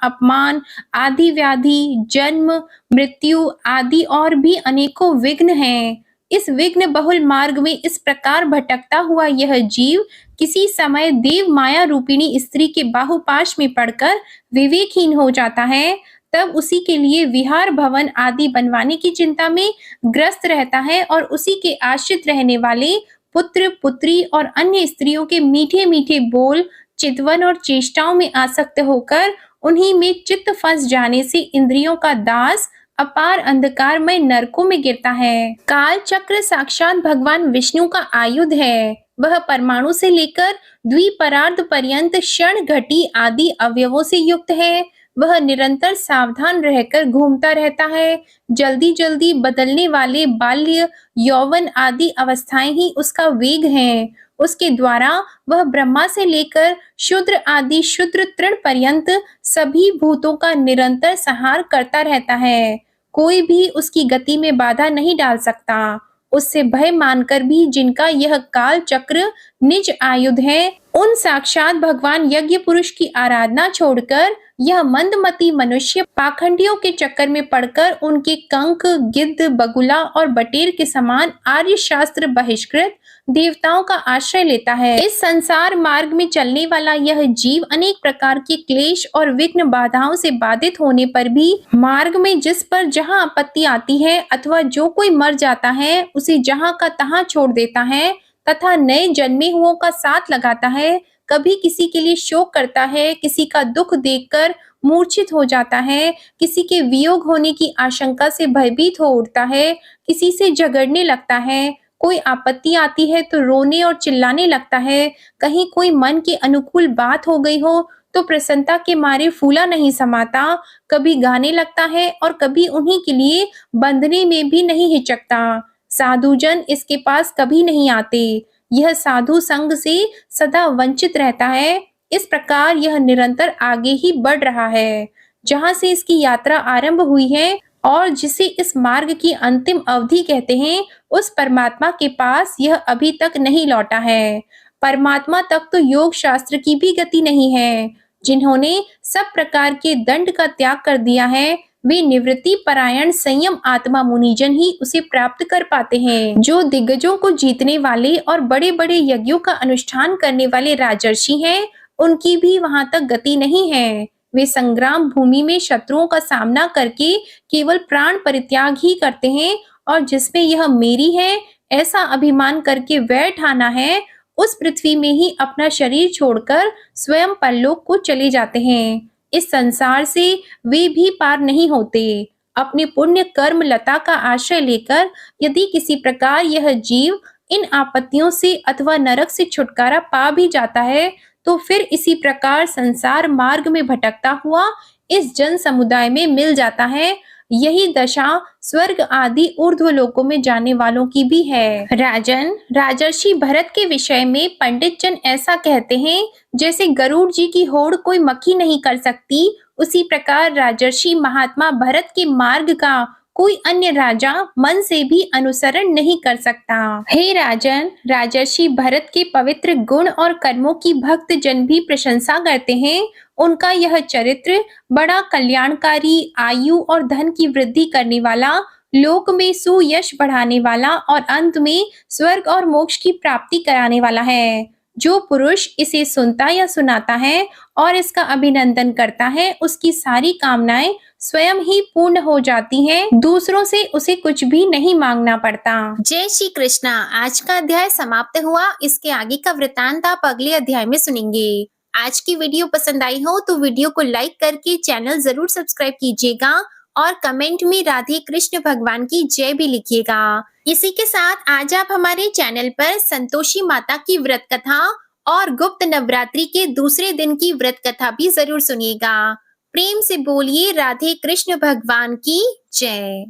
अपमान आदि व्याधि, जन्म, मृत्यु आदि और भी अनेकों विघ्न हैं। इस विघ्न बहुल मार्ग में इस प्रकार भटकता हुआ यह जीव किसी समय देव माया रूपिणी स्त्री के बाहुपाश में पड़कर विवेकहीन हो जाता है। तब उसी के लिए विहार भवन आदि बनवाने की चिंता में ग्रस्त रहता है और उसी के आश्रित रहने वाले पुत्र, पुत्री और अन्य स्त्रियों के मीठे मीठे बोल, चितवन और चेष्टाओं में आसक्त होकर उन्हीं में चित्त फंस जाने से इंद्रियों का दास अपार अंधकारमय नरकों में गिरता है। काल चक्र साक्षात भगवान विष्णु का आयुध है। वह परमाणु से लेकर द्विपरार्ध पर्यंत क्षण घटी आदि अवयवों से युक्त है। वह निरंतर सावधान रहकर घूमता रहता है। जल्दी जल्दी बदलने वाले बाल्य, यौवन आदि अवस्थाएं ही उसका वेग हैं। उसके द्वारा वह ब्रह्मा से लेकर शूद्र आदि शूद्र तृण पर्यंत सभी भूतों का निरंतर संहार करता रहता है। कोई भी उसकी गति में बाधा नहीं डाल सकता। उससे भय मानकर भी जिनका यह काल चक्र निज आयुध है, उन साक्षात भगवान यज्ञ पुरुष की आराधना छोड़कर यह मंदमती मनुष्य पाखंडियों के चक्कर में पड़कर उनके कंक, गिद्ध, बगुला और बटेर के समान आर्य शास्त्र बहिष्कृत देवताओं का आश्रय लेता है। इस संसार मार्ग में चलने वाला यह जीव अनेक प्रकार के क्लेश और विघ्न बाधाओं से बाधित होने पर भी मार्ग में जिस पर जहां आपत्ति आती है अथवा जो कोई मर जाता है उसे जहां का तहां छोड़ देता है तथा नए जन्मे हुओं का साथ लगाता है। कभी किसी के लिए शोक करता है, किसी का दुख देखकर मूर्छित हो जाता है, किसी के वियोग होने की आशंका से भयभीत हो उठता है, किसी से झगड़ने लगता है, कोई आपत्ति आती है तो रोने और चिल्लाने लगता है, कहीं कोई मन के अनुकूल बात हो गई हो तो प्रसन्नता के मारे फूला नहीं समाता, कभी गाने लगता है और कभी उन्हीं के लिए बंधने में भी नहीं हिचकता। साधुजन इसके पास कभी नहीं आते। यह साधु संग से सदा वंचित रहता है। इस प्रकार यह निरंतर आगे ही बढ़ रहा है। जहां से इसकी यात्रा आरंभ हुई है और जिसे इस मार्ग की अंतिम अवधि कहते हैं, उस परमात्मा के पास यह अभी तक नहीं लौटा है। परमात्मा तक तो योग शास्त्र की भी गति नहीं है। जिन्होंने सब प्रकार के दंड का त्याग कर दिया है, वे निवृत्ति परायण संयम आत्मा मुनिजन ही उसे प्राप्त कर पाते हैं। जो दिग्गजों को जीतने वाले और बड़े बड़े यज्ञों का अनुष्ठान करने वाले राजर्षि हैं, उनकी भी वहां तक गति नहीं है। वे संग्राम भूमि में शत्रुओं का सामना करके केवल प्राण परित्याग ही करते हैं और जिसमें यह मेरी है ऐसा अभिमान करके वैर ठाना है, उस पृथ्वी में ही अपना शरीर छोड़कर स्वयं परलोक को चले जाते हैं। इस संसार से वे भी पार नहीं होते। अपने पुण्य कर्म लता का आश्रय लेकर यदि किसी प्रकार यह जीव इन आपत्तियों से अथवा नरक से छुटकारा पा भी जाता है तो फिर इसी प्रकार संसार मार्ग में भटकता हुआ इस जन समुदाय में मिल जाता है। यही दशा स्वर्ग आदि ऊर्ध्व लोकों में जाने वालों की भी है। राजन, राजर्षि भरत के विषय में पंडित जन ऐसा कहते हैं, जैसे गरुड़ जी की होड़ कोई मक्खी नहीं कर सकती, उसी प्रकार राजर्षि महात्मा भरत के मार्ग का कोई अन्य राजा मन से भी अनुसरण नहीं कर सकता। हे राजन, राजर्षि भरत के पवित्र गुण और कर्मों की भक्त जन भी प्रशंसा करते हैं। उनका यह चरित्र बड़ा कल्याणकारी, आयु और धन की वृद्धि करने वाला, लोक में सुयश बढ़ाने वाला और अंत में स्वर्ग और मोक्ष की प्राप्ति कराने वाला है। जो पुरुष इसे सुनता या सुनाता है और इसका अभिनंदन करता है, उसकी सारी कामनाएं स्वयं ही पूर्ण हो जाती हैं, दूसरों से उसे कुछ भी नहीं मांगना पड़ता। जय श्री कृष्णा। आज का अध्याय समाप्त हुआ। इसके आगे का वृतांत आप अगले अध्याय में सुनेंगे। आज की वीडियो पसंद आई हो तो वीडियो को लाइक करके चैनल जरूर सब्सक्राइब कीजिएगा और कमेंट में राधे कृष्ण भगवान की जय भी लिखिएगा। इसी के साथ आज आप हमारे चैनल पर संतोषी माता की व्रत कथा और गुप्त नवरात्रि के दूसरे दिन की व्रत कथा भी जरूर सुनिएगा। प्रेम से बोलिए राधे कृष्ण भगवान की जय।